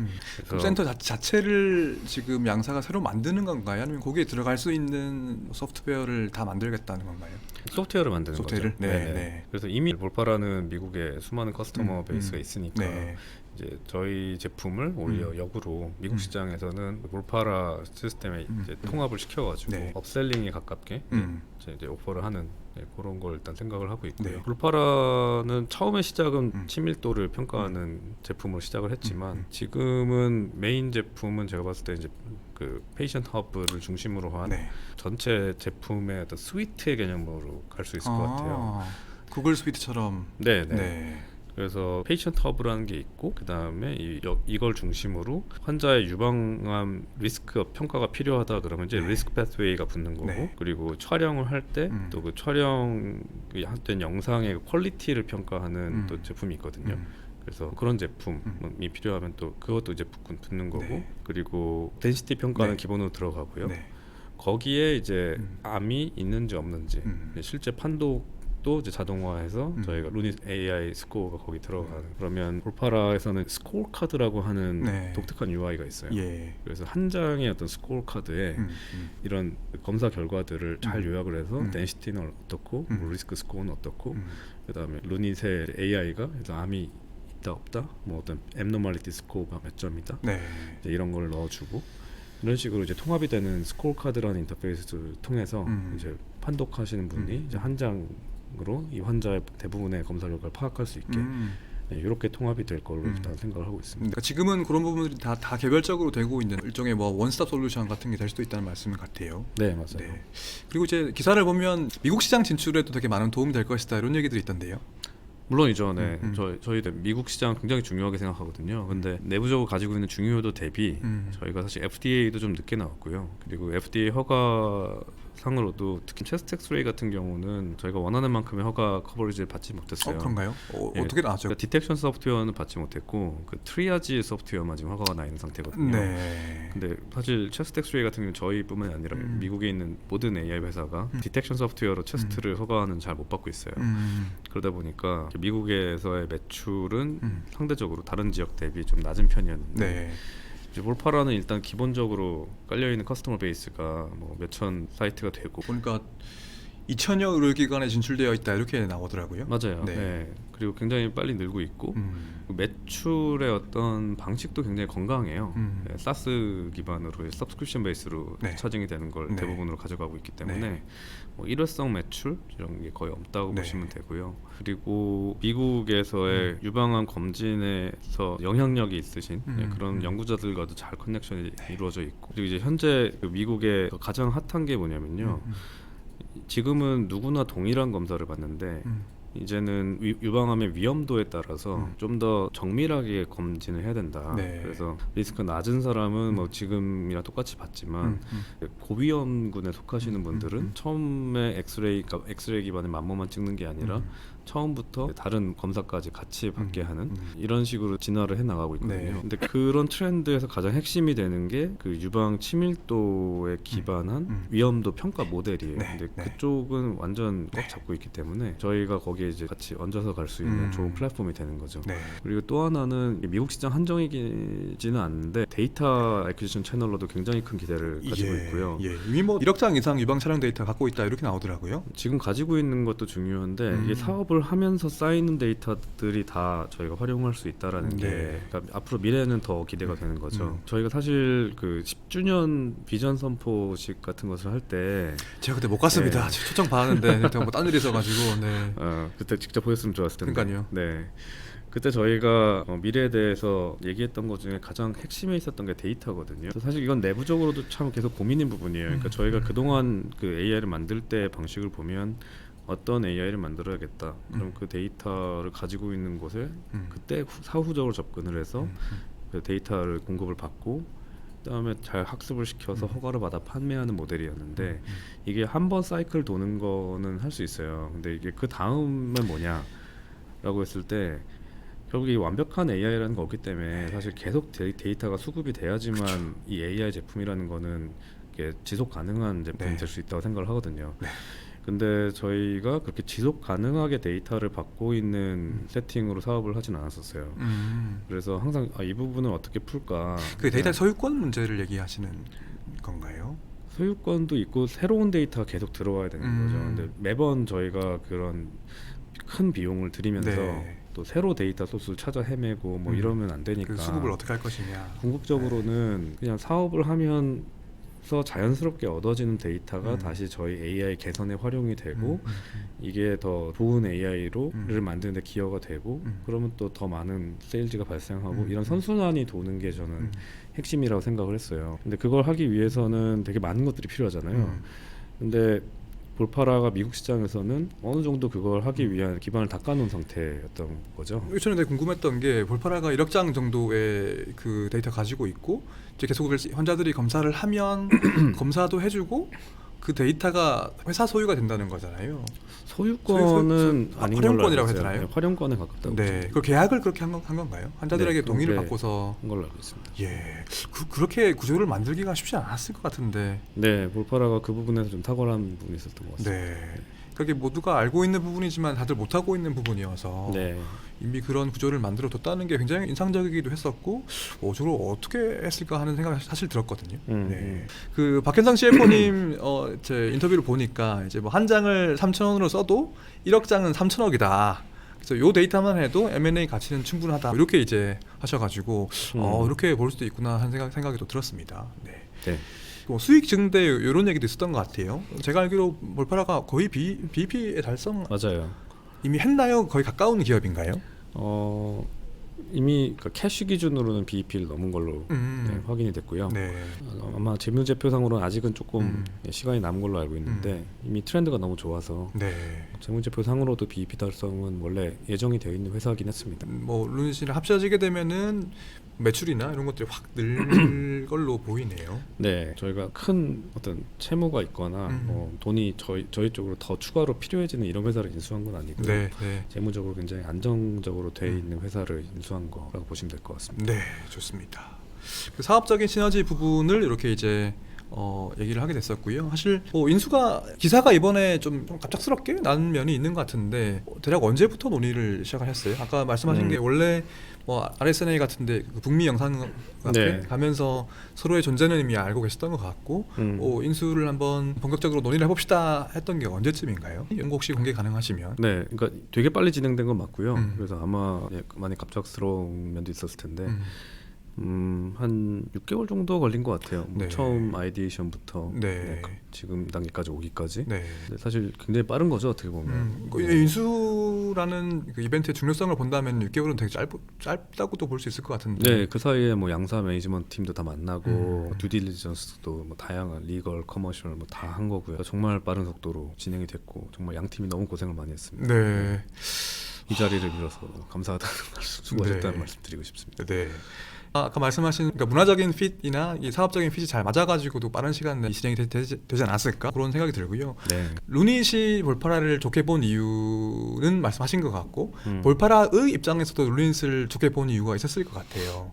그럼 센터 자체를 지금 양사가 새로 만드는 건가요? 아니면 거기에 들어갈 수 있는 소프트웨어를 다 만들겠다는 건가요? 소프트웨어를 만드는 소프트웨어를? 거죠. 네, 네네. 네. 그래서 이미 볼파라는 미국의 수많은 커스터머 베이스가 있으니까 네. 이제 저희 제품을 오히려 역으로 미국 시장에서는 볼파라 시스템에 이제 통합을 시켜가지고 네. 업셀링에 가깝게 이제 오퍼를 하는 그런 걸 일단 생각을 하고 있고요. 네. 볼파라는 처음에 시작은 치밀도를 평가하는 제품으로 시작을 했지만 지금은 메인 제품은 제가 봤을 때 이제 그 페이션트 허브를 중심으로 한 네. 전체 제품의 어떤 스위트의 개념으로 갈 수 있을 것 같아요. 구글 스위트처럼. 네, 네. 네. 그래서 페이션트 허브라는 게 있고 그 다음에 이걸 중심으로 환자의 유방암 리스크 평가가 필요하다 그러면 이제 네. 리스크 패스웨이가 붙는 거고 네. 그리고 촬영을 할 때 또 그 촬영된 영상의 퀄리티를 평가하는 또 제품이 있거든요. 그래서 그런 제품이 필요하면 또 그것도 이제 붙는 거고 네. 그리고 덴시티 평가는 네. 기본으로 들어가고요. 네. 거기에 이제 암이 있는지 없는지 실제 판독도 이제 자동화해서 저희가 루닛 AI 스코어가 거기 들어가는 그러면 볼파라에서는 스코어 카드라고 하는 네. 독특한 UI가 있어요. 예. 그래서 한 장의 어떤 스코어 카드에 이런 검사 결과들을 잘 요약을 해서 덴시티는 어떻고 뭐 리스크 스코어는 어떻고 그다음에 루닛의 AI가 그래서 암이 있다 없다 뭐 어떤 앱노멀리티 스코어가 몇 점이다 네. 이제 이런 걸 넣어주고 이런 식으로 이제 통합이 되는 스코어 카드라는 인터페이스를 통해서 이제 판독하시는 분이 이제 한 장으로 이 환자의 대부분의 검사 결과를 파악할 수 있게 네, 이렇게 통합이 될 걸로 일단 생각을 하고 있습니다. 그러니까 지금은 그런 부분들이 다 개별적으로 되고 있는 일종의 뭐 원스톱 솔루션 같은 게 될 수도 있다는 말씀 같아요. 네 맞아요. 네. 그리고 이제 기사를 보면 미국 시장 진출에도 되게 많은 도움이 될 것이다 이런 얘기들이 있던데요. 물론이죠. 네. 저희도 미국 시장 굉장히 중요하게 생각하거든요. 근데 내부적으로 가지고 있는 중요도 대비 저희가 사실 FDA도 좀 늦게 나왔고요. 그리고 FDA 허가 상으로도 특히 체스트 엑스레이 같은 경우는 저희가 원하는 만큼의 허가 커버리지를 받지 못했어요. 그런가요? 예, 어떻게 나왔죠? 그러니까 디텍션 소프트웨어는 받지 못했고 그 트리아지 소프트웨어만 지금 허가가 나 있는 상태거든요. 네. 근데 사실 체스트 엑스레이 같은 경우는 저희뿐만이 아니라 미국에 있는 모든 AI 회사가 디텍션 소프트웨어로 체스트를 허가는 잘 못 받고 있어요. 그러다 보니까 미국에서의 매출은 상대적으로 다른 지역 대비 좀 낮은 편이었는데 네. 이제 볼파라는 일단 기본적으로 깔려 있는 커스터머 베이스가 뭐 몇천 사이트가 되고 보니까 2,000여 의료기관에 진출되어 있다 이렇게 나오더라고요. 맞아요. 네. 네. 그리고 굉장히 빨리 늘고 있고 그 매출의 어떤 방식도 굉장히 건강해요. 네, 사스 기반으로 서브스크립션 베이스로 네. 차징이 되는 걸 네. 대부분으로 가져가고 있기 때문에 네. 뭐 일회성 매출 이런 게 거의 없다고 네. 보시면 되고요. 그리고 미국에서의 유방암 검진에서 영향력이 있으신 그런 연구자들과도 잘 커넥션이 이루어져 있고 그리고 이제 현재 그 미국의 가장 핫한 게 뭐냐면요. 지금은 누구나 동일한 검사를 받는데 이제는 유방암의 위험도에 따라서 좀 더 정밀하게 검진을 해야 된다. 네. 그래서 리스크 낮은 사람은 뭐 지금이랑 똑같이 받지만 고위험군에 속하시는 분들은 처음에 엑스레이 기반의 만모만 찍는 게 아니라 처음부터 다른 검사까지 같이 받게 하는 이런 식으로 진화를 해 나가고 있거든요. 네. 근데 그런 트렌드에서 가장 핵심이 되는 게 그 유방 치밀도에 기반한 위험도 평가 모델이에요. 네. 근데 네. 그쪽은 완전 꽉 잡고 있기 때문에 저희가 거기에 이제 같이 얹어서 갈 수 있는 좋은 플랫폼이 되는 거죠. 네. 그리고 또 하나는 미국 시장 한정이지는 않는데 데이터 애퀴지션 채널로도 굉장히 큰 기대를 가지고 있고요. 예. 이미 뭐 1억 장 이상 유방 촬영 데이터 갖고 있다 이렇게 나오더라고요. 지금 가지고 있는 것도 중요한데 이게 사업을 하면서 쌓이는 데이터들이 다 저희가 활용할 수 있다라는 게 네. 그러니까 앞으로 미래는 더 기대가 되는 거죠. 저희가 사실 그 10주년 비전 선포식 같은 것을 할 때 제가 그때 못 갔습니다. 네. 초청 받았는데 제가 뭐딴 일이 있어가지고. 네. 그때 직접 보셨으면 좋았을 텐데. 그러니까요. 네. 그때 저희가 미래에 대해서 얘기했던 것 중에 가장 핵심에 있었던 게 데이터거든요. 그래서 사실 이건 내부적으로도 참 계속 고민인 부분이에요. 그러니까 저희가 그동안 그 AI를 만들 때 방식을 보면 어떤 AI를 만들어야겠다. 그럼 그 데이터를 가지고 있는 곳에 그때 사후적으로 접근을 해서 그 데이터를 공급을 받고 그다음에 잘 학습을 시켜서 허가를 받아 판매하는 모델이었는데 이게 한 번 사이클 도는 거는 할 수 있어요. 근데 이게 그 다음은 뭐냐라고 했을 때 결국 이 완벽한 AI라는 거 없기 때문에 사실 계속 데이터가 수급이 돼야지만 이 AI 제품이라는 거는 이게 지속 가능한 제품이 네. 될 수 있다고 생각을 하거든요. 네. 근데 저희가 그렇게 지속 가능하게 데이터를 받고 있는 세팅으로 사업을 하진 않았었어요. 그래서 항상 이 부분을 어떻게 풀까. 그 데이터 소유권 문제를 얘기하시는 건가요? 소유권도 있고 새로운 데이터가 계속 들어와야 되는 거죠. 근데 매번 저희가 그런 큰 비용을 들이면서 네. 또 새로 데이터 소스를 찾아 헤매고 뭐 이러면 안 되니까 그 수급을 어떻게 할 것이냐. 궁극적으로는 그냥 사업을 하면서 자연스럽게 얻어지는 데이터가 다시 저희 AI 개선에 활용이 되고 이게 더 좋은 AI를 만드는 데 기여가 되고 그러면 또 더 많은 세일즈가 발생하고 이런 선순환이 도는 게 저는 핵심이라고 생각을 했어요. 근데 그걸 하기 위해서는 되게 많은 것들이 필요하잖아요. 근데 볼파라가 미국 시장에서는 어느 정도 그걸 하기 위한 기반을 닦아놓은 상태였던 거죠. 저는 되게 궁금했던 게 볼파라가 1억 장 정도의 그 데이터 가지고 있고 이제 계속 환자들이 검사를 하면 검사도 해주고 그 데이터가 회사 소유가 된다는 거잖아요. 소유권은 아닌 걸로 활용권이라고 알고 있어요. 하잖아요. 네, 활용권에 가깝다고. 네, 그 계약을 그렇게 한 건가요? 환자들에게 네, 동의를 그게 받고서 한 걸로 알고 있습니다. 예, 그렇게 구조를 만들기가 쉽지 않았을 것 같은데. 네, 볼파라가 그 부분에서 좀 탁월한 부분이 있었던 것 같습니다. 네, 그게 모두가 알고 있는 부분이지만 다들 못 하고 있는 부분이어서 네. 이미 그런 구조를 만들어 뒀다는 게 굉장히 인상적이기도 했었고, 저걸 어떻게 했을까 하는 생각이 사실 들었거든요. 네. 그 박현상 CFO님 제 인터뷰를 보니까 이제 뭐 한 장을 3,000원으로 써도 1억 장은 3,000억이다. 그래서 요 데이터만 해도 M&A 가치는 충분하다. 이렇게 이제 하셔가지고 이렇게 볼 수도 있구나 하는 생각이 또 들었습니다. 네. 네. 뭐 수익 증대 이런 얘기도 있었던 것 같아요. 제가 알기로 볼파라가 거의 BEP에 달성 맞아요. 이미 했나요? 거의 가까운 기업인가요? 이미 그 캐시 기준으로는 BEP를 넘은 걸로 네, 확인이 됐고요. 네. 아마 재무제표상으로는 아직은 조금 시간이 남은 걸로 알고 있는데 이미 트렌드가 너무 좋아서 네. 재무제표상으로도 BEP 달성은 원래 예정이 되어 있는 회사이긴 했습니다. 뭐 루닛이랑 합쳐지게 되면은 매출이나 이런 것들이 확 늘 걸로 보이네요. 네, 저희가 큰 어떤 채무가 있거나 뭐 돈이 저희 쪽으로 더 추가로 필요해지는 이런 회사를 인수한 건 아니고요. 네, 네. 재무적으로 굉장히 안정적으로 돼 있는 회사를 인수한 거라고 보시면 될 것 같습니다. 네, 좋습니다. 그 사업적인 시너지 부분을 이렇게 이제 얘기를 하게 됐었고요. 사실 인수가 기사가 이번에 좀 갑작스럽게 난 면이 있는 것 같은데 대략 언제부터 논의를 시작을 했어요? 아까 말씀하신 게 원래 뭐 RSNA 같은데 그 북미 영상학회 네. 가면서 서로의 존재는 이미 알고 계셨던 것 같고 인수를 한번 본격적으로 논의를 해봅시다 했던 게 언제쯤인가요? 연구 혹시 공개 가능하시면? 네, 그러니까 되게 빨리 진행된 건 맞고요. 그래서 아마 많이 갑작스러운 면도 있었을 텐데 한 6개월 정도 걸린 것 같아요. 네. 처음 아이디에이션부터 네. 지금 단계까지 오기까지. 네. 근데 사실 굉장히 빠른 거죠, 어떻게 보면. 인수라는 그 이벤트의 중요성을 본다면 6개월은 되게 짧다고도 볼 수 있을 것 같은데. 네, 그 사이에 뭐 양사 매니지먼트 팀도 다 만나고 듀딜리전스도 뭐 다양한 리걸, 커머셜 뭐 다 한 거고요. 정말 빠른 속도로 진행이 됐고 정말 양 팀이 너무 고생을 많이 했습니다. 네. 이 자리를 빌어서 감사하다는 말씀, 수고하셨다는 네. 말씀 드리고 싶습니다. 네. 아까 말씀하신 그러니까 문화적인 핏이나 이 사업적인 핏이 잘 맞아가지고도 빠른 시간 내에 진행이 되지 않았을까 그런 생각이 들고요. 네. 루닛이 볼파라를 좋게 본 이유는 말씀하신 것 같고 볼파라의 입장에서도 루닛을 좋게 본 이유가 있었을 것 같아요.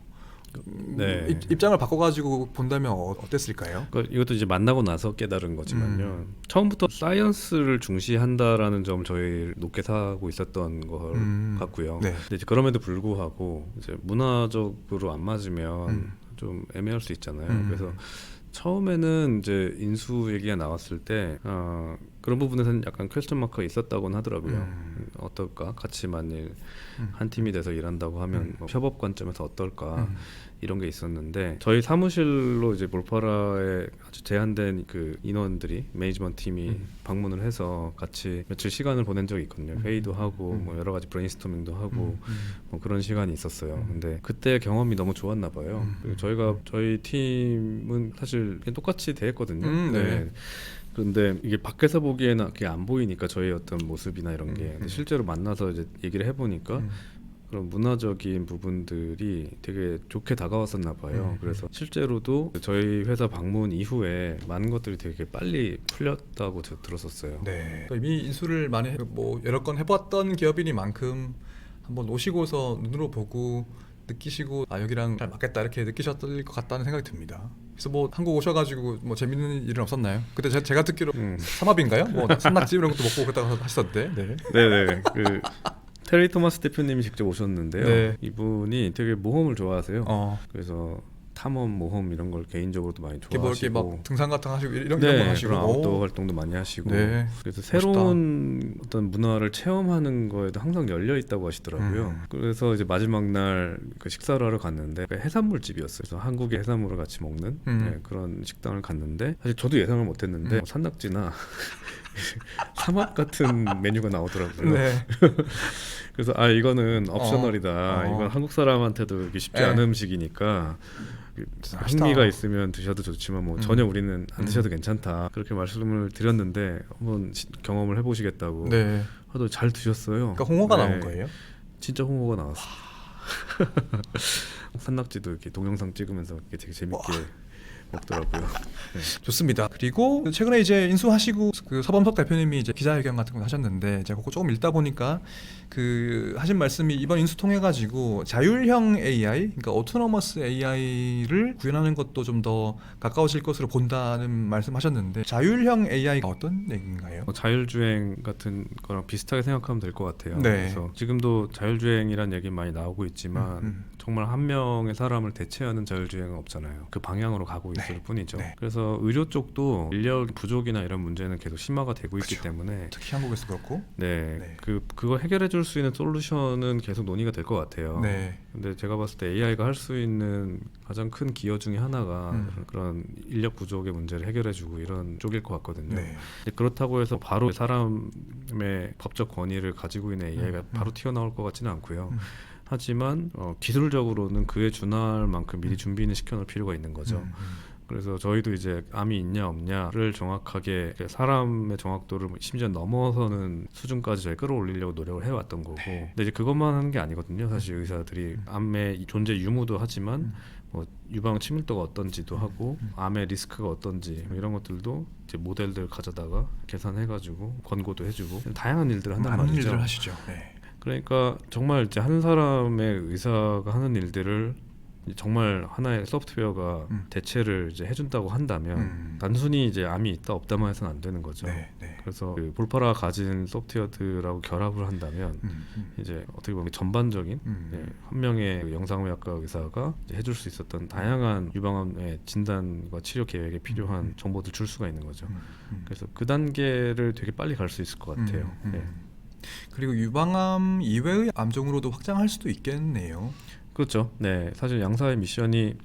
네. 입장을 바꿔가지고 본다면 어땠을까요? 그러니까 이것도 이제 만나고 나서 깨달은 거지만요. 처음부터 사이언스를 중시한다라는 점 저희 높게 사고 있었던 걸 같고요. 네. 근데 이제 그럼에도 불구하고 이제 문화적으로 안 맞으면 좀 애매할 수 있잖아요. 그래서 처음에는 이제 인수 얘기가 나왔을 때 그런 부분에서는 약간 퀘스천 마크가 있었다고는 하더라고요. 어떨까? 같이 만일 한 팀이 돼서 일한다고 하면 뭐 협업 관점에서 어떨까? 이런 게 있었는데 저희 사무실로 이제 볼파라에 아주 제한된 그 인원들이 매니지먼트 팀이 방문을 해서 같이 며칠 시간을 보낸 적이 있거든요. 회의도 하고 뭐 여러 가지 브레인스토밍도 하고 뭐 그런 시간이 있었어요. 근데 그때 경험이 너무 좋았나 봐요. 그리고 저희 팀은 사실 그냥 똑같이 대했거든요. 네. 그런데 이게 밖에서 보기에는 그게 안 보이니까 저희 어떤 모습이나 이런 게 근데 실제로 만나서 이제 얘기를 해보니까 그런 문화적인 부분들이 되게 좋게 다가왔었나 봐요. 그래서 실제로도 저희 회사 방문 이후에 많은 것들이 되게 빨리 풀렸다고 제가 들었었어요. 네. 이미 인수를 많이 뭐 여러 건 해봤던 기업이니만큼 한번 오시고서 눈으로 보고 느끼시고 아 여기랑 잘 맞겠다 이렇게 느끼셨을 것 같다는 생각이 듭니다. 그래서 뭐 한국 오셔가지고 뭐 재밌는 일은 없었나요? 그때 제가 듣기로 삼합인가요? 뭐 산낙지 이런 것도 먹고 그러다가 하셨던데. 네. 네네. 그 테리 토마스 대표님이 직접 오셨는데요. 네. 이분이 되게 모험을 좋아하세요. 어. 그래서 탐험, 모험 이런 걸 개인적으로도 많이 이렇게 뭐 이렇게 좋아하시고, 막 등산 같은 거 하시고 이런 네, 거 하시고 그런 아웃도어 활동도 많이 하시고, 네. 그래서 새로운 어떤 문화를 체험하는 거에도 항상 열려 있다고 하시더라고요. 그래서 이제 마지막 날 그 식사를 하러 갔는데 그 해산물 집이었어요. 그래서 한국의 해산물을 같이 먹는 네, 그런 식당을 갔는데 사실 저도 예상을 못했는데 산낙지나 삼합 같은 메뉴가 나오더라고요. 네. 그래서 아 이거는 옵셔널이다. 어. 이건 한국 사람한테도 이게 쉽지 네. 않은 음식이니까 맛있다. 흥미가 있으면 드셔도 좋지만 뭐 전혀 우리는 안 드셔도 괜찮다. 그렇게 말씀을 드렸는데 한번 경험을 해보시겠다고 네. 하도 잘 드셨어요. 그러니까 홍어가 네. 나온 거예요? 진짜 홍어가 나왔어요. 산낙지도 이렇게 동영상 찍으면서 이렇게 되게 재밌게 먹더라고요. 네. 좋습니다. 그리고 최근에 이제 인수하시고 그 서범석 대표님이 이제 기자회견 같은 거 하셨는데 제가 그거 조금 읽다 보니까 그 하신 말씀이 이번 인수 통해 가지고 자율형 AI, 그러니까 오토노머스 AI를 구현하는 것도 좀 더 가까워질 것으로 본다는 말씀하셨는데 자율형 AI가 어떤 얘기인가요? 자율주행 같은 거랑 비슷하게 생각하면 될 것 같아요. 네. 그래서 지금도 자율주행이라는 얘기 많이 나오고 있지만 정말 한 명의 사람을 대체하는 자율주행은 없잖아요. 그 방향으로 가고 있을 뿐이죠. 네. 그래서 의료 쪽도 인력 부족이나 이런 문제는 계속 심화가 되고 있기 그렇죠. 때문에 특히 한국에서 그렇고. 네, 네. 그걸 해결해 줄 수 있는 솔루션은 계속 논의가 될 것 같아요. 네. 근데 제가 봤을 때 AI가 할 수 있는 가장 큰 기여 중에 하나가 그런 인력 부족의 문제를 해결해주고 이런 쪽일 것 같거든요. 네. 근데 그렇다고 해서 바로 사람의 법적 권위를 가지고 있는 AI가 바로 튀어나올 것 같지는 않고요. 하지만 기술적으로는 그에 준할 만큼 미리 준비는 시켜놓을 필요가 있는 거죠. 그래서 저희도 이제 암이 있냐 없냐를 정확하게 사람의 정확도를 심지어 넘어서는 수준까지 저희 끌어올리려고 노력을 해왔던 거고 근데 이제 그것만 하는 게 아니거든요. 사실 의사들이 암의 존재 유무도 하지만 뭐 유방 치밀도가 어떤지도 하고 암의 리스크가 어떤지 뭐 이런 것들도 이제 모델들 가져다가 계산해가지고 권고도 해주고 다양한 일들을 한단 많은 말이죠. 일들을 하시죠. 네. 그러니까 정말 이제 한 사람의 의사가 하는 일들을 정말 하나의 소프트웨어가 대체를 이제 해준다고 한다면 단순히 이제 암이 있다 없다만 해서는 안 되는 거죠. 네. 네. 그래서 그 볼파라가 가진 소프트웨어들하고 결합을 한다면 이제 어떻게 보면 전반적인 한 명의 그 영상의학과 의사가 이제 해줄 수 있었던 다양한 유방암의 진단과 치료 계획에 필요한 정보들 줄 수가 있는 거죠. 그래서 그 단계를 되게 빨리 갈 수 있을 것 같아요. 네. 그리고 유방암 이외의 암종으로도 확장할 수도 있겠네요. 그렇죠. 네, 사실 양사의 미션이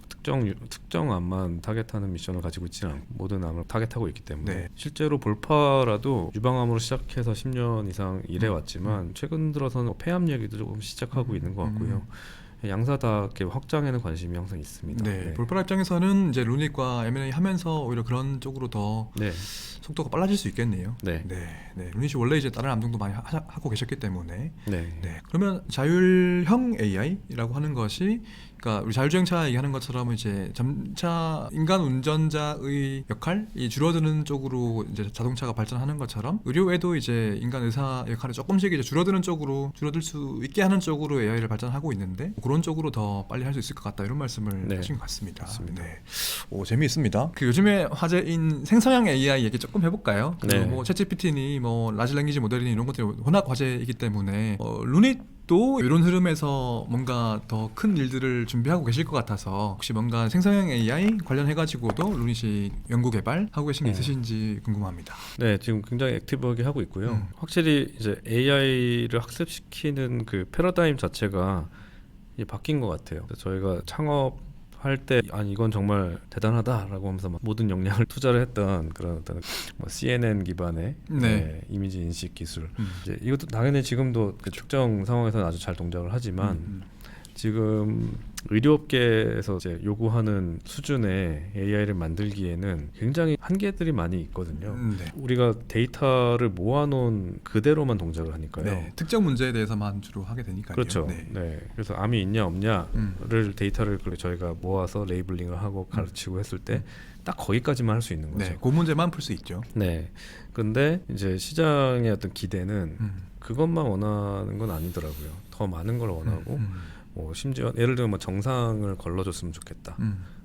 특정 암만 타겟하는 미션을 가지고 있지는 않고 모든 암을 타겟하고 있기 때문에 네. 실제로 볼파라도 유방암으로 시작해서 10년 이상 일해왔지만 최근 들어서는 폐암 얘기도 조금 시작하고 있는 것 같고요. 양사 다 이렇게 확장에는 관심이 항상 있습니다. 네. 볼파라 입장에서는 이제 루닛과 M&A 하면서 오히려 그런 쪽으로 더 네. 속도가 빨라질 수 있겠네요. 네. 네. 루닛이 원래 이제 다른 암종도 많이 하고 계셨기 때문에. 네. 네. 그러면 자율형 AI라고 하는 것이 그러니까 우리 자율주행차 얘기하는 것처럼 이제 점차 인간 운전자의 역할이 줄어드는 쪽으로 이제 자동차가 발전하는 것처럼 의료에도 이제 인간 의사 역할이 조금씩 이제 줄어드는 쪽으로 줄어들 수 있게 하는 쪽으로 AI를 발전하고 있는데 그런 쪽으로 더 빨리 할 수 있을 것 같다 이런 말씀을 네. 하신 것 같습니다. 맞습니다. 네. 오 재미있습니다. 그 요즘에 화제인 생성형 AI 얘기 조금 해볼까요? 네. 뭐 챗GPT니 뭐 라지 랭귀지 모델이니 이런 것들이 워낙 화제이기 때문에 루닛도 이런 흐름에서 뭔가 더 큰 일들을 준비하고 계실 것 같아서 혹시 뭔가 생성형 AI 관련해가지고도 루닛이 연구 개발하고 계신 게 있으신지 궁금합니다. 네, 지금 굉장히 액티브하게 하고 있고요. 확실히 이제 AI를 학습시키는 그 패러다임 자체가 이제 바뀐 것 같아요. 그래서 저희가 창업할 때 아니 이건 정말 대단하다라고 하면서 막 모든 역량을 투자를 했던 그런 어떤 뭐 CNN 기반의 네. 이미지 인식 기술. 이제 이것도 당연히 지금도 그 특정 상황에서는 아주 잘 동작을 하지만 지금 의료업계에서 이제 요구하는 수준의 AI를 만들기에는 굉장히 한계들이 많이 있거든요. 네. 우리가 데이터를 모아놓은 그대로만 동작을 하니까요. 네. 특정 문제에 대해서만 주로 하게 되니까요. 그렇죠. 네. 네. 그래서 암이 있냐 없냐를 데이터를 저희가 모아서 레이블링을 하고 가르치고 했을 때 딱 거기까지만 할 수 있는 거죠. 네, 그 문제만 풀 수 있죠. 네. 근데 이제 시장의 어떤 기대는 그것만 원하는 건 아니더라고요. 더 많은 걸 원하고 뭐 심지어 예를 들면 뭐 정상을 걸러줬으면 좋겠다.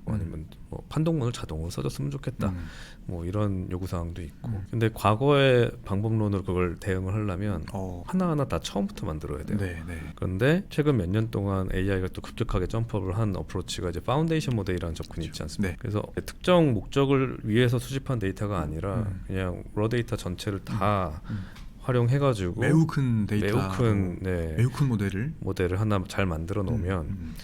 뭐 아니면 뭐 판독문을 자동으로 써줬으면 좋겠다. 뭐 이런 요구사항도 있고. 근데 과거의 방법론으로 그걸 대응을 하려면 하나하나 다 처음부터 만들어야 돼요. 네, 네. 그런데 최근 몇 년 동안 AI가 또 급격하게 점프업을 한 어프로치가 이제 파운데이션 모델이라는 접근이 있지 않습니까? 네. 그래서 특정 목적을 위해서 수집한 데이터가 아니라 그냥 러 데이터 전체를 다 활용해가지고 매우 큰 데이터, 매우 큰 모델을 하나 잘 만들어 놓으면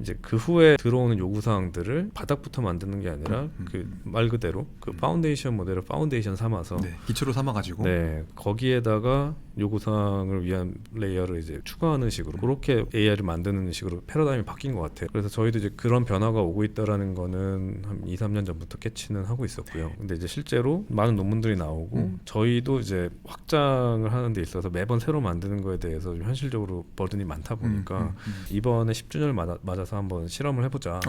이제 그 후에 들어오는 요구 사항들을 바닥부터 만드는 게 아니라 그 말 그대로 그 파운데이션 모델을 파운데이션 삼아서 네, 기초로 삼아가지고 네, 거기에다가 요구 사항을 위한 레이어를 이제 추가하는 식으로 그렇게 AI를 만드는 식으로 패러다임이 바뀐 것 같아요. 그래서 저희도 이제 그런 변화가 오고 있다라는 거는 한 2, 3년 전부터 캐치는 하고 있었고요. 근데 이제 실제로 많은 논문들이 나오고 저희도 이제 확장을 하는 데 있어서 매번 새로 만드는 거에 대해서 좀 현실적으로 버든이 많다 보니까 이번에 10주년을 맞아서 한번 실험을 해보자.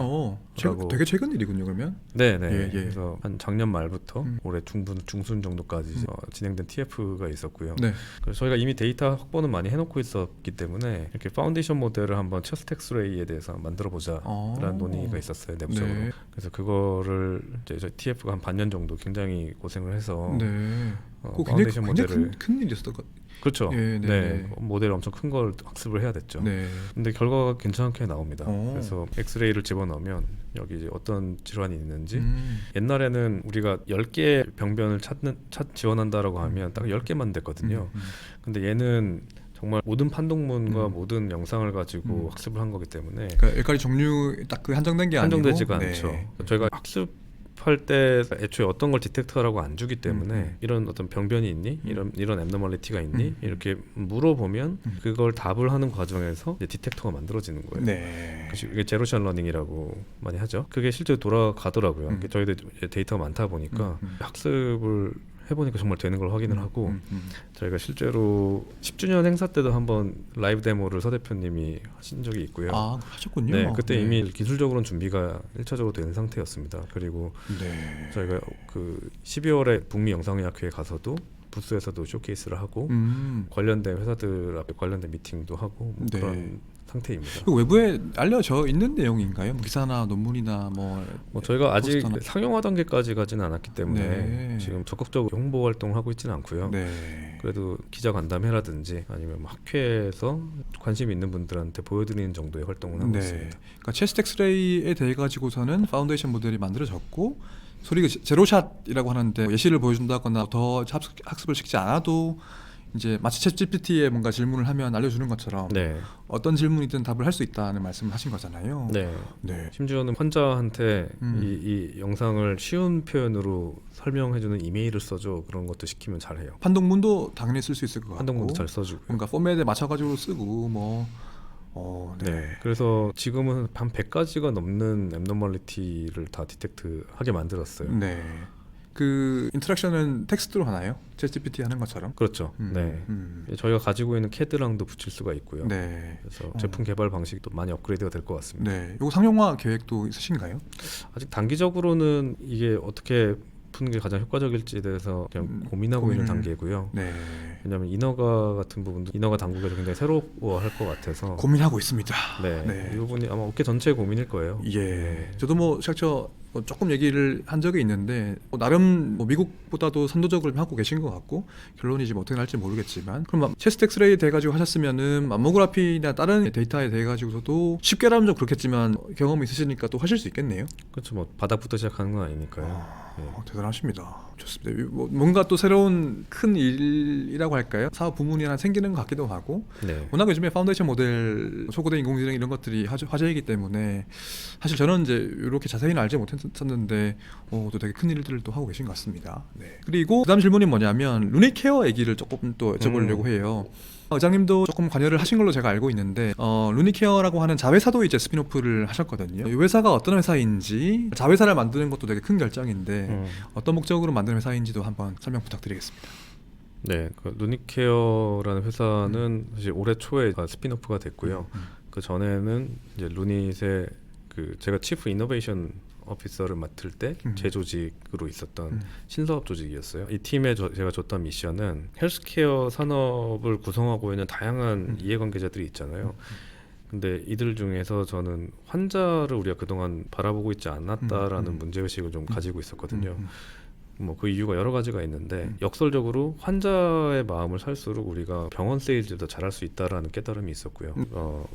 되게 최근 일이군요, 그러면. 네네. 예. 그래서 한 작년 말부터 올해 중순 정도까지 진행된 TF가 있었고요. 네. 그래서 저희가 이미 데이터 확보는 많이 해놓고 있었기 때문에 이렇게 파운데이션 모델을 한번 체스텍스레이에 대해서 만들어보자라는 논의가 있었어요, 내부적으로. 네. 그래서 그거를 이제 저희 TF가 한 반년 정도 굉장히 고생을 해서 네. 파운데이션 모델을 큰 일이었을 것 같아요. 그렇죠. 네. 네. 모델 엄청 큰 걸 학습을 해야 됐죠. 네. 근데 결과가 괜찮게 나옵니다. 그래서 엑스레이를 집어넣으면 여기 이제 어떤 질환이 있는지 옛날에는 우리가 10개의 병변을 지원한다라고 하면 딱 10개만 됐거든요. 근데 얘는 정말 모든 판독문과 모든 영상을 가지고 학습을 한 거기 때문에 그러니까 열가지 종류 딱 그 한정된 게 아니고 한정되지가 않죠. 저희가 학습할 때 애초에 어떤 걸 디텍터라고 안 주기 때문에 이런 어떤 병변이 있니? 이런 앱노멀리티가 있니? 이렇게 물어보면 그걸 답을 하는 과정에서 이제 디텍터가 만들어지는 거예요. 네. 이게 제로션 러닝이라고 많이 하죠. 그게 실제로 돌아가더라고요. 저희도 이제 데이터가 많다 보니까 학습을 해보니까 정말 되는 걸 확인을 하고 저희가 실제로 10주년 행사 때도 한번 라이브 데모를 서 대표님이 하신 적이 있고요. 아, 하셨군요. 네, 그때 이미 기술적으로는 준비가 1차적으로 된 상태였습니다. 그리고 저희가 그 12월에 북미 영상의학회에 가서도 부스에서도 쇼케이스를 하고 관련된 회사들 앞에 관련된 미팅도 하고 뭐 그런 상태입니다. 외부에 알려져 있는 내용인가요? 뭐 기사나 논문이나 뭐 저희가 아직 포스터나. 상용화 단계까지 가지는 않았기 때문에 지금 적극적으로 홍보 활동을 하고 있지는 않고요. 그래도 기자 간담회라든지 아니면 뭐 학회에서 관심 있는 분들한테 보여드리는 정도의 활동을 하고 있습니다. 그러니까 체스텍스레이에 대해 가지고서는 파운데이션 모델이 만들어졌고 소리가 제로샷이라고 하는데 예시를 보여준다거나 더 학습을 시키지 않아도 이제 마치 챗GPT에 뭔가 질문을 하면 알려주는 것처럼 어떤 질문이든 답을 할 수 있다는 말씀을 하신 거잖아요. 네. 심지어는 환자한테 이 영상을 쉬운 표현으로 설명해주는 이메일을 써줘 그런 것도 시키면 잘해요. 판독문도 당연히 쓸 수 있을 것 같고 판독문도 잘 써주고 뭔가 포맷에 맞춰가지고 쓰고 뭐 그래서 지금은 한 100가지가 넘는 앱노멀리티를 다 디텍트하게 만들었어요. 그 인터랙션은 텍스트로 하나요? 챗GPT 하는 것처럼? 그렇죠. 저희가 가지고 있는 CAD랑도 붙일 수가 있고요. 네. 그래서 제품 개발 방식도 많이 업그레이드가 될 것 같습니다. 이거 상용화 계획도 있으신가요? 아직 단기적으로는 이게 어떻게 푸는 게 가장 효과적일지에 대해서 그냥 고민하고 있는 단계고요. 왜냐하면 인허가 같은 부분도 인허가 당국에서 굉장히 새로워할 것 같아서 고민하고 있습니다. 이 부분이 아마 업계 전체의 고민일 거예요. 저도 뭐 실제 조금 얘기를 한 적이 있는데 나름 미국보다도 선도적으로 하고 계신 것 같고 결론이 뭐 어떻게 날지 모르겠지만 그럼 체스텍스레이에 대해 가지고 하셨으면은 맘모그라피나 다른 데이터에 대해 가지고서도 쉽게라면 좀 그렇겠지만 경험이 있으시니까 또 하실 수 있겠네요. 그렇죠. 뭐 바닥부터 시작하는 건 아니니까요. 대단하십니다. 좋습니다. 뭔가 또 새로운 큰 일이라고 할까요? 사업 부문이 하나 생기는 것 같기도 하고 워낙 요즘에 파운데이션 모델, 초고대 인공지능 이런 것들이 화제이기 때문에 사실 저는 이제 이렇게 자세히는 알지 못했었는데 또 되게 큰 일들을 또 하고 계신 것 같습니다. 그리고 그다음 질문이 뭐냐면 루닉케어 얘기를 조금 또 여쭤보려고 해요. 의장님도 조금 관여를 하신 걸로 제가 알고 있는데 루닉케어라고 하는 자회사도 이제 스피노프를 하셨거든요. 이 회사가 어떤 회사인지 자회사를 만드는 것도 되게 큰 결정인데 어떤 목적으로 만든 회사인지도 한번 설명 부탁드리겠습니다. 그 루닉케어라는 회사는 사실 올해 초에 스피노프가 됐고요. 그 전에는 이제 루닛의 제가 치프 이노베이션 오피서를 맡을 때 재조직으로 있었던 신사업 조직이었어요. 이 팀에 제가 줬던 미션은 헬스케어 산업을 구성하고 있는 다양한 이해관계자들이 있잖아요. 근데 이들 중에서 저는 환자를 우리가 그동안 바라보고 있지 않았다라는 문제의식을 좀 가지고 있었거든요. 뭐 그 이유가 여러 가지가 있는데 역설적으로 환자의 마음을 살수록 우리가 병원 세일즈를 더 잘할 수 있다라는 깨달음이 있었고요.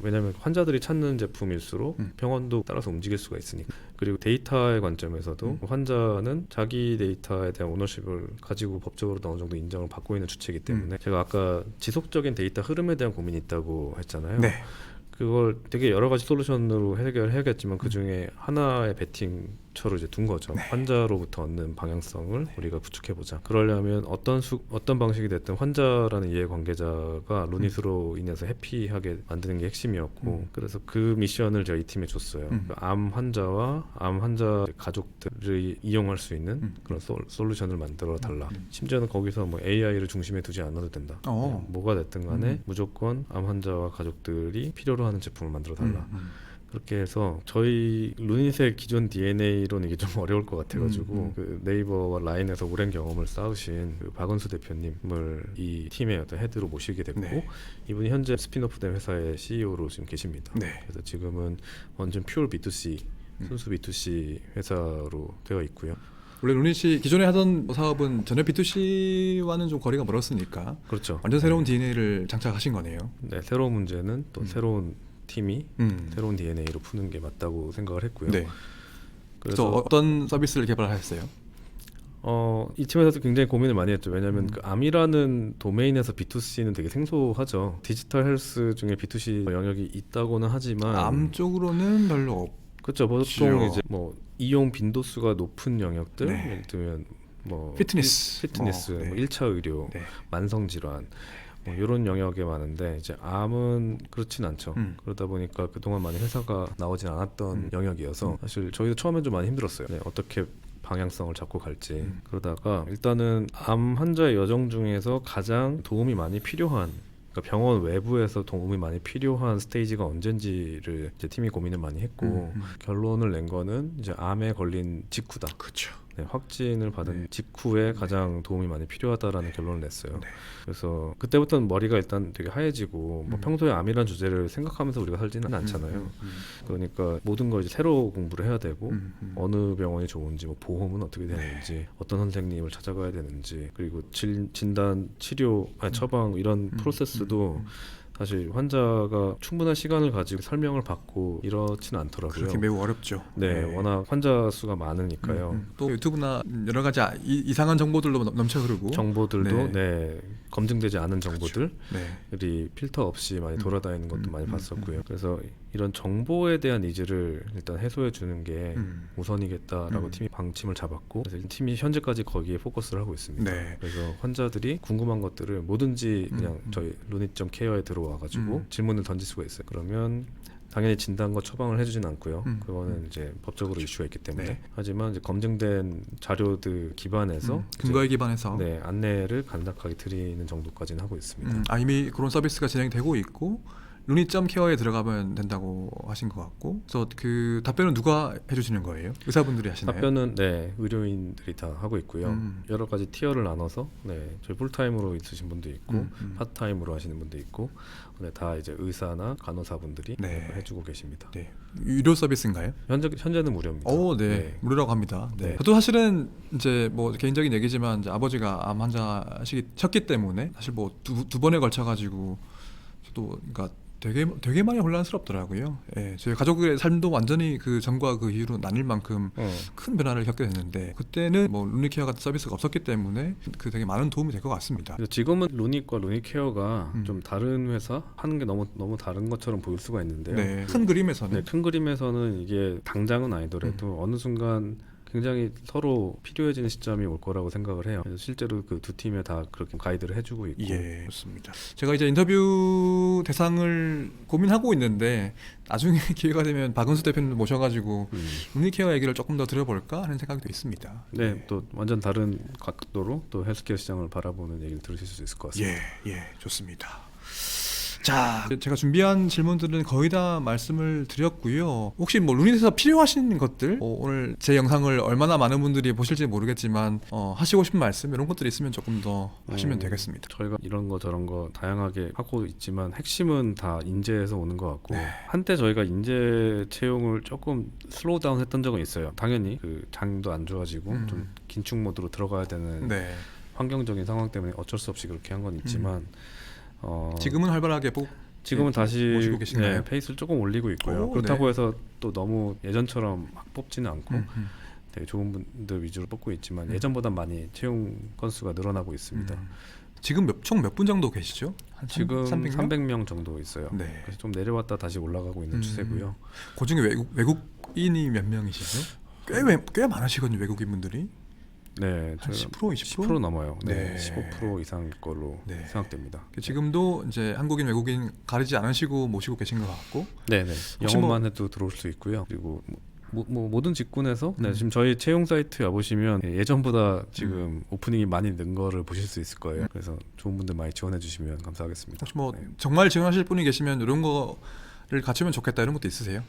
왜냐하면 환자들이 찾는 제품일수록 병원도 따라서 움직일 수가 있으니까. 그리고 데이터의 관점에서도 환자는 자기 데이터에 대한 오너십을 가지고 법적으로 어느 정도 인정을 받고 있는 주체이기 때문에 제가 아까 지속적인 데이터 흐름에 대한 고민이 있다고 했잖아요. 네. 그걸 되게 여러 가지 솔루션으로 해결해야겠지만 그 중에 하나의 베팅처로 이제 둔 거죠. 환자로부터 얻는 방향성을 우리가 구축해보자. 그러려면 어떤 방식이 됐든 환자라는 이해관계자가 루닛으로 인해서 해피하게 만드는 게 핵심이었고 그래서 그 미션을 제가 이 팀에 줬어요. 암 환자와 암 환자 가족들이 이용할 수 있는 그런 솔루션을 만들어 달라. 심지어는 거기서 뭐 AI를 중심에 두지 않아도 된다. 뭐가 됐든 간에 무조건 암 환자와 가족들이 필요로 하는 제품을 만들어 달라. 그렇게 해서 저희 루닛의 기존 DNA로는 이게 좀 어려울 것 같아가지고 그 네이버와 라인에서 오랜 경험을 쌓으신 그 박은수 대표님을 이 팀의 어떤 헤드로 모시게 됐고 이분이 현재 스피노프된 회사의 CEO로 지금 계십니다. 그래서 지금은 완전 퓨어 B2C 순수 B2C 회사로 되어 있고요. 원래 루닛이 기존에 하던 사업은 전혀 B2C와는 좀 거리가 멀었으니까 그렇죠. 완전 새로운 DNA를 장착하신 거네요. 네, 새로운 문제는 또 새로운 팀이 새로운 DNA로 푸는 게 맞다고 생각을 했고요. 네. 그래서 어떤 서비스를 개발하셨어요? 이 팀에서도 굉장히 고민을 많이 했죠. 왜냐하면 그 암이라는 도메인에서 B2C는 되게 생소하죠. 디지털 헬스 중에 B2C 영역이 있다고는 하지만 암 쪽으로는 별로 그렇죠. 보통 이제 뭐 이용 빈도수가 높은 영역들, 예를 들면 뭐 피트니스, 뭐 1차 의료, 만성 질환 뭐 이런 영역에 많은데 이제 암은 그렇진 않죠. 그러다 보니까 그동안 많이 회사가 나오진 않았던 영역이어서 사실 저희도 처음엔 좀 많이 힘들었어요. 어떻게 방향성을 잡고 갈지. 그러다가 일단은 암 환자의 여정 중에서 가장 도움이 많이 필요한 그러니까 병원 외부에서 도움이 많이 필요한 스테이지가 언젠지를 이제 팀이 고민을 많이 했고 결론을 낸 거는 이제 암에 걸린 직후다. 그렇죠. 확진을 받은 직후에 가장 도움이 많이 필요하다라는 결론을 냈어요. 그래서 그때부터는 머리가 일단 되게 하얘지고 뭐 평소에 암이라는 주제를 생각하면서 우리가 살지는 않잖아요. 그러니까 모든 걸 이제 새로 공부를 해야 되고 어느 병원이 좋은지 뭐 보험은 어떻게 되는지 어떤 선생님을 찾아가야 되는지 그리고 진단, 치료, 처방 이런 프로세스도 사실 환자가 충분한 시간을 가지고 설명을 받고 이렇지는 않더라고요. 그렇게 매우 어렵죠. 네, 워낙 환자 수가 많으니까요. 또 유튜브나 여러 가지 이상한 정보들로 넘쳐 흐르고 정보들도 검증되지 않은 정보들이 필터 없이 많이 돌아다니는 것도 많이 봤었고요. 그래서 이런 정보에 대한 니즈를 일단 해소해 주는 게 우선이겠다라고 팀이 방침을 잡았고 그래서 팀이 현재까지 거기에 포커스를 하고 있습니다. 그래서 환자들이 궁금한 것들을 뭐든지 그냥 저희 루닛.케어에 들어와가지고 질문을 던질 수가 있어요. 그러면 당연히 진단과 처방을 해주진 않고요. 그거는 이제 법적으로 이슈가 있기 때문에 하지만 이제 검증된 자료들 기반해서 근거에 기반해서 안내를 간략하게 드리는 정도까지는 하고 있습니다. 이미 그런 서비스가 진행되고 있고 루닛.케어에 들어가면 된다고 하신 것 같고 그래서 그 답변은 누가 해주시는 거예요? 의사분들이 하시나요? 답변은 의료인들이 다 하고 있고요. 여러 가지 티어를 나눠서 저희 풀타임으로 있으신 분도 있고 파트타임으로 하시는 분도 있고 다 이제 의사나 간호사분들이 해주고 계십니다. 유료 서비스인가요? 현재는 무료입니다. 무료라고 합니다. 저도 사실은 이제 뭐 개인적인 얘기지만 이제 아버지가 암 환자셨기 때문에 사실 뭐 두 번에 걸쳐 가지고 저도 그러니까 되게 많이 혼란스럽더라고요. 저희 가족의 삶도 완전히 그 전과 그 이후로 나뉠 만큼 큰 변화를 겪게 됐는데 그때는 뭐 루닛케어 같은 서비스가 없었기 때문에 그 되게 많은 도움이 될 것 같습니다. 지금은 루닛과 루닛케어가 좀 다른 회사 하는 게 너무 다른 것처럼 보일 수가 있는데요. 큰 그림에서는 큰 그림에서는 이게 당장은 아니더라도 어느 순간 굉장히 서로 필요해지는 시점이 올 거라고 생각을 해요. 그래서 실제로 그 두 팀에 다 그렇게 가이드를 해주고 있고. 좋습니다. 제가 이제 인터뷰 대상을 고민하고 있는데 나중에 기회가 되면 박은수 대표님 모셔가지고 루닛케어 얘기를 조금 더 들어볼까 하는 생각도 있습니다. 또 완전 다른 각도로 또 헬스케어 시장을 바라보는 얘기를 들으실 수 있을 것 같습니다. 좋습니다. 자, 제가 준비한 질문들은 거의 다 말씀을 드렸고요. 혹시 뭐 루닛에서 필요하신 것들, 오늘 제 영상을 얼마나 많은 분들이 보실지 모르겠지만 하시고 싶은 말씀 이런 것들이 있으면 조금 더 하시면 되겠습니다. 저희가 이런 거 저런 거 다양하게 하고 있지만 핵심은 다 인재에서 오는 것 같고 네. 한때 저희가 인재 채용을 조금 슬로우 다운 했던 적은 있어요. 당연히 그 장도 안 좋아지고 좀 긴축 모드로 들어가야 되는 네. 환경적인 상황 때문에 어쩔 수 없이 그렇게 한 건 있지만 지금은 활발하게 지금은 다시 모시고 계신가요? 페이스를 조금 올리고 있고요. 오, 그렇다고 네. 해서 또 너무 예전처럼 막 뽑지는 않고 되게 좋은 분들 위주로 뽑고 있지만 예전보다 많이 채용 건수가 늘어나고 있습니다. 지금 총 몇 분 정도 계시죠? 한 지금 300명? 300명 정도 있어요. 네. 그래서 좀 내려왔다 다시 올라가고 있는 추세고요. 그 중에 외국인이 몇 명이시죠? 꽤 많으시거든요, 외국인 분들이. 네, 한 저희가 10%, 20%? 넘어요. 네, 네. 15% 이상일 걸로 네. 생각됩니다. 지금도 이제 한국인, 외국인 가리지 않으시고 모시고 계신 것 같고. 네, 네. 혹시 영어만 해도 들어올 수 있고요. 그리고 모든 직군에서 지금 저희 채용 사이트 와보시면 예전보다 지금 오프닝이 많이 는 거를 보실 수 있을 거예요. 그래서 좋은 분들 많이 지원해 주시면 감사하겠습니다. 혹시 뭐 네. 정말 지원하실 분이 계시면 이런 거를 갖추면 좋겠다 이런 것도 있으세요?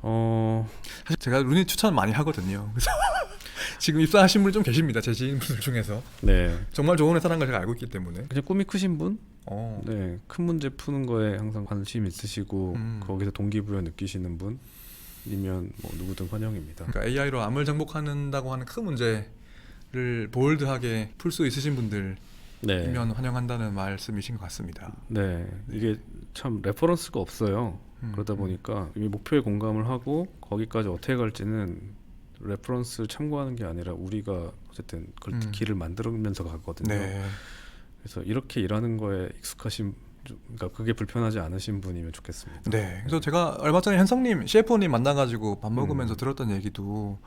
사실 제가 루닛 추천 많이 하거든요. 그래서 지금 입사하신 분이 좀 계십니다. 제 지인분들 중에서. 네. 정말 좋은 회사라는 걸 제가 알고 있기 때문에. 그냥 꿈이 크신 분? 어. 네, 큰 문제 푸는 거에 항상 관심 있으시고 거기서 동기부여 느끼시는 분이면 뭐 누구든 환영입니다. 그러니까 AI로 암을 정복한다고 하는 큰 문제를 볼드하게 풀 수 있으신 분들이면 네, 환영한다는 말씀이신 것 같습니다. 네, 이게 참 레퍼런스가 없어요. 그러다 보니까 이미 목표에 공감을 하고 거기까지 어떻게 갈지는 레퍼런스를 참고하는 게 아니라 우리가 어쨌든 그 길을 만들면서 가거든요. 네. 그래서 이렇게 일하는 거에 익숙하신, 그러니까 그게 불편하지 않으신 분이면 좋겠습니다. 네. 그래서 제가 얼마 전에 현성님, CFO님 만나가지고 밥 먹으면서 들었던 얘기도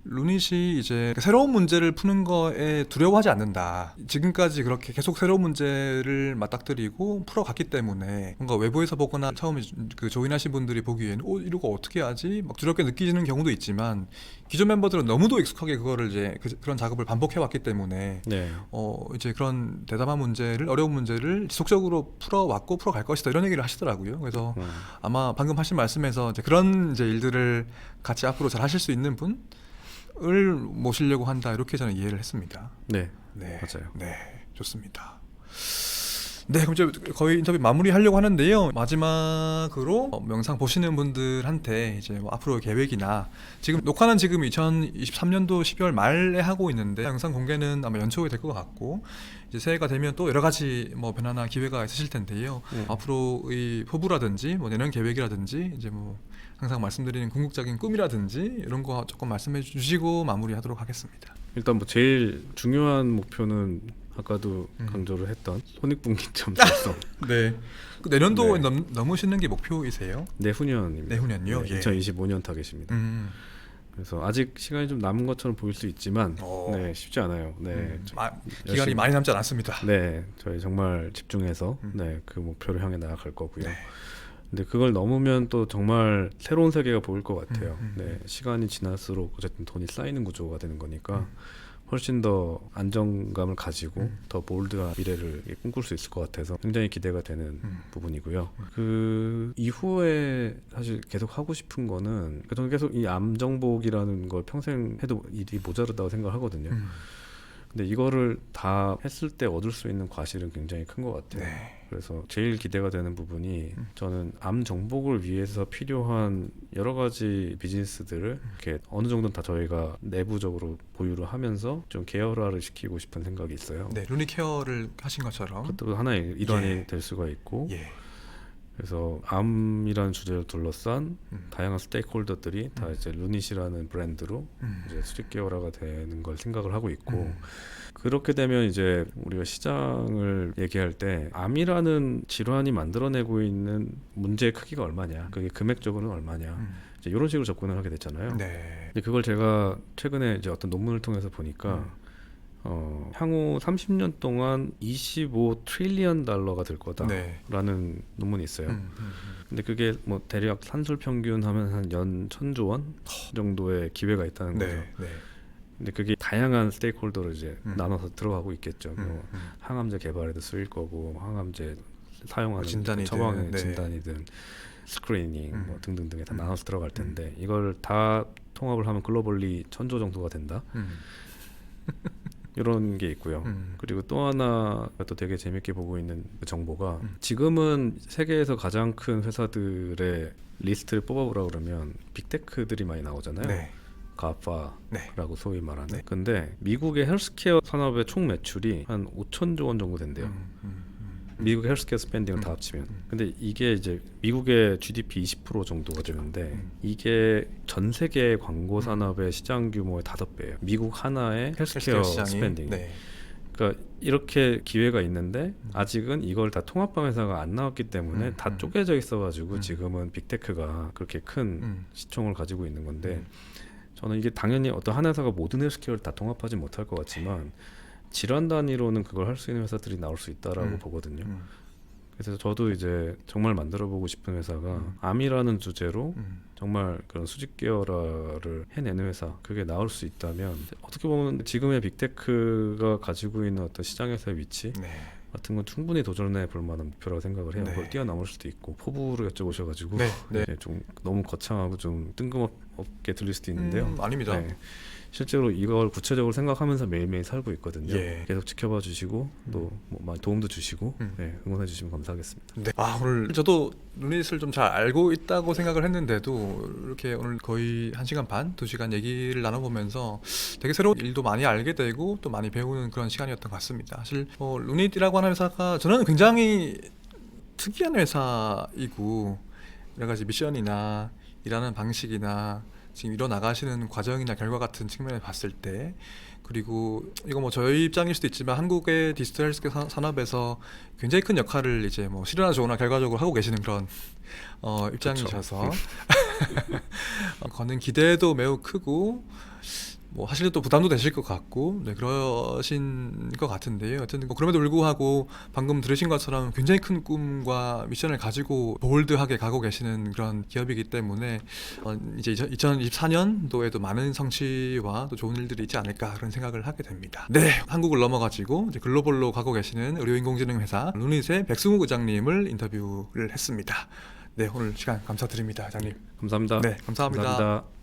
루닛이 이제 새로운 문제를 푸는 거에 두려워하지 않는다. 지금까지 그렇게 계속 새로운 문제를 맞닥뜨리고 풀어갔기 때문에 뭔가 외부에서 보거나 처음에 그 조인하신 분들이 보기에는 이러고 어떻게 하지? 막 두렵게 느끼는 경우도 있지만 기존 멤버들은 너무도 익숙하게 그거를 이제 그런 작업을 반복해왔기 때문에 네, 이제 그런 대담한 문제를 어려운 문제를 지속적으로 풀어왔고 풀어갈 것이다 이런 얘기를 하시더라고요. 그래서 아마 방금 하신 말씀에서 이제 그런 이제 일들을 같이 앞으로 잘 하실 수 있는 분을 모시려고 한다 이렇게 저는 이해를 했습니다. 네, 네, 맞아요. 네, 좋습니다. 네, 그럼 이제 거의 인터뷰 마무리하려고 하는데요. 마지막으로 영상 보시는 분들한테 이제 뭐 앞으로 계획이나 지금 녹화는 지금 2023년도 12월 말에 하고 있는데 영상 공개는 아마 연초에 될 것 같고 이제 새해가 되면 또 여러 가지 뭐 변화나 기회가 있으실 텐데요. 앞으로의 포부라든지 뭐 내년 계획이라든지 이제 뭐 항상 말씀드리는 궁극적인 꿈이라든지 이런 거 조금 말씀해 주시고 마무리하도록 하겠습니다. 일단 뭐 제일 중요한 목표는 아까도 강조를 했던 손익분기점 달성. 네. 내년도 네. 넘으시는 게 목표이세요? 내후년입니다. 내후년요? 네, 예. 2025년 타겟입니다. 그래서 아직 시간이 좀 남은 것처럼 보일 수 있지만 네, 쉽지 않아요. 네, 기간이 열심히- 많이 남지 않았습니다. 네, 저희 정말 집중해서 네, 그 목표를 향해 나아갈 거고요. 네. 근데 그걸 넘으면 또 정말 새로운 세계가 보일 것 같아요. 네, 시간이 지날수록 어쨌든 돈이 쌓이는 구조가 되는 거니까 훨씬 더 안정감을 가지고 더 볼드한 미래를 꿈꿀 수 있을 것 같아서 굉장히 기대가 되는 부분이고요. 그 이후에 사실 계속 하고 싶은 거는 저는 계속 이 암정복이라는 걸 평생 해도 일이 모자르다고 생각하거든요. 근데 이거를 다 했을 때 얻을 수 있는 과실은 굉장히 큰 것 같아요. 네. 그래서 제일 기대가 되는 부분이 저는 암 정복을 위해서 필요한 여러 가지 비즈니스들을 이렇게 어느 정도는 다 저희가 내부적으로 보유를 하면서 좀 계열화를 시키고 싶은 생각이 있어요. 네, 루니케어를 하신 것처럼. 그것도 하나의 일환이 예. 될 수가 있고 예. 그래서 암이라는 주제를 둘러싼 다양한 스테이크홀더들이 다 이제 루닛이라는 브랜드로 이제 수직 계열화가 되는 걸 생각을 하고 있고 그렇게 되면 이제 우리가 시장을 얘기할 때 암이라는 질환이 만들어내고 있는 문제의 크기가 얼마냐, 그게 금액적으로는 얼마냐, 이제 이런 식으로 접근을 하게 됐잖아요. 네. 근데 그걸 제가 최근에 이제 어떤 논문을 통해서 보니까 향후 30년 동안 25 트릴리언 달러가 될 거다라는 네. 논문이 있어요. 근데 그게 뭐 대략 산술 평균 하면 한 연 1,000조 원 정도의 기회가 있다는 거죠. 네. 네. 근데 그게 다양한 스테이크홀더를 이제 나눠서 들어가고 있겠죠. 뭐 항암제 개발에도 쓰일 거고 항암제 사용하는 진단이든, 처방의 네. 진단이든 스크리닝 뭐 등등등에 다 나눠서 들어갈 텐데 음. 이걸 다 통합을 하면 글로벌리 1000조 정도가 된다. 이런 게 있고요. 그리고 또 하나 또 되게 재밌게 보고 있는 그 정보가 지금은 세계에서 가장 큰 회사들의 리스트를 뽑아보라 그러면 빅테크들이 많이 나오잖아요. 네. 가파라고 네. 소위 말하는. 네. 근데 미국의 헬스케어 산업의 총 매출이 한 5천조 원 정도 된대요. 미국 헬스케어 스펜딩을 다 합치면. 근데 이게 이제 미국의 GDP 20% 정도가 되는데 이게 전 세계 광고 산업의 시장 규모의 5배예요. 미국 하나의 헬스케어 시장이, 스펜딩. 네. 그러니까 이렇게 기회가 있는데 아직은 이걸 다 통합방 회사가 안 나왔기 때문에 다 쪼개져 있어가지고 지금은 빅테크가 그렇게 큰 시총을 가지고 있는 건데 저는 이게 당연히 어떤 한 회사가 모든 헬스케어를 다 통합하지 못할 것 같지만 질환 단위로는 그걸 할 수 있는 회사들이 나올 수 있다라고 보거든요. 그래서 저도 이제 정말 만들어보고 싶은 회사가 암이라는 주제로 정말 그런 수직 계열화를 해내는 회사, 그게 나올 수 있다면 어떻게 보면 지금의 빅테크가 가지고 있는 어떤 시장에서의 위치 네. 같은 건 충분히 도전해 볼 만한 목표라고 생각을 해요. 네. 그걸 뛰어넘을 수도 있고 포부로 여쭤보셔가지고 네, 네. 좀 너무 거창하고 좀 뜬금없게 들릴 수도 있는데요. 아닙니다. 네. 실제로 이걸 구체적으로 생각하면서 매일매일 살고 있거든요. 예. 계속 지켜봐 주시고 또 뭐 많이 도움도 주시고 네, 응원해 주시면 감사하겠습니다. 네. 오늘 저도 루닛을 좀 잘 알고 있다고 생각을 했는데도 이렇게 오늘 거의 1시간 반, 2시간 얘기를 나눠보면서 되게 새로운 일도 많이 알게 되고 또 많이 배우는 그런 시간이었던 것 같습니다. 사실 루닛이라고 하는 회사가 저는 굉장히 특이한 회사이고 여러 가지 미션이나 일하는 방식이나 지금 이뤄나가시는 과정이나 결과 같은 측면에 봤을 때, 그리고 이거 뭐 저희 입장일 수도 있지만 한국의 디지털 헬스케어 산업에서 굉장히 큰 역할을 이제 뭐 실현하 좋으나 결과적으로 하고 계시는 그런 입장이셔서 거는 기대도 매우 크고 뭐 하실 또 부담도 되실 것 같고 네, 그러신 것 같은데요. 어쨌든 뭐 그럼에도 불구하고 방금 들으신 것처럼 굉장히 큰 꿈과 미션을 가지고 볼드하게 가고 계시는 그런 기업이기 때문에 이제 2024년도에도 많은 성취와 또 좋은 일들이 있지 않을까 그런 생각을 하게 됩니다. 네, 한국을 넘어가지고 이제 글로벌로 가고 계시는 의료인공지능 회사 루닛의 백승우 의장님을 인터뷰를 했습니다. 네, 오늘 시간 감사드립니다, 회장님. 감사합니다. 네, 감사합니다. 감사합니다.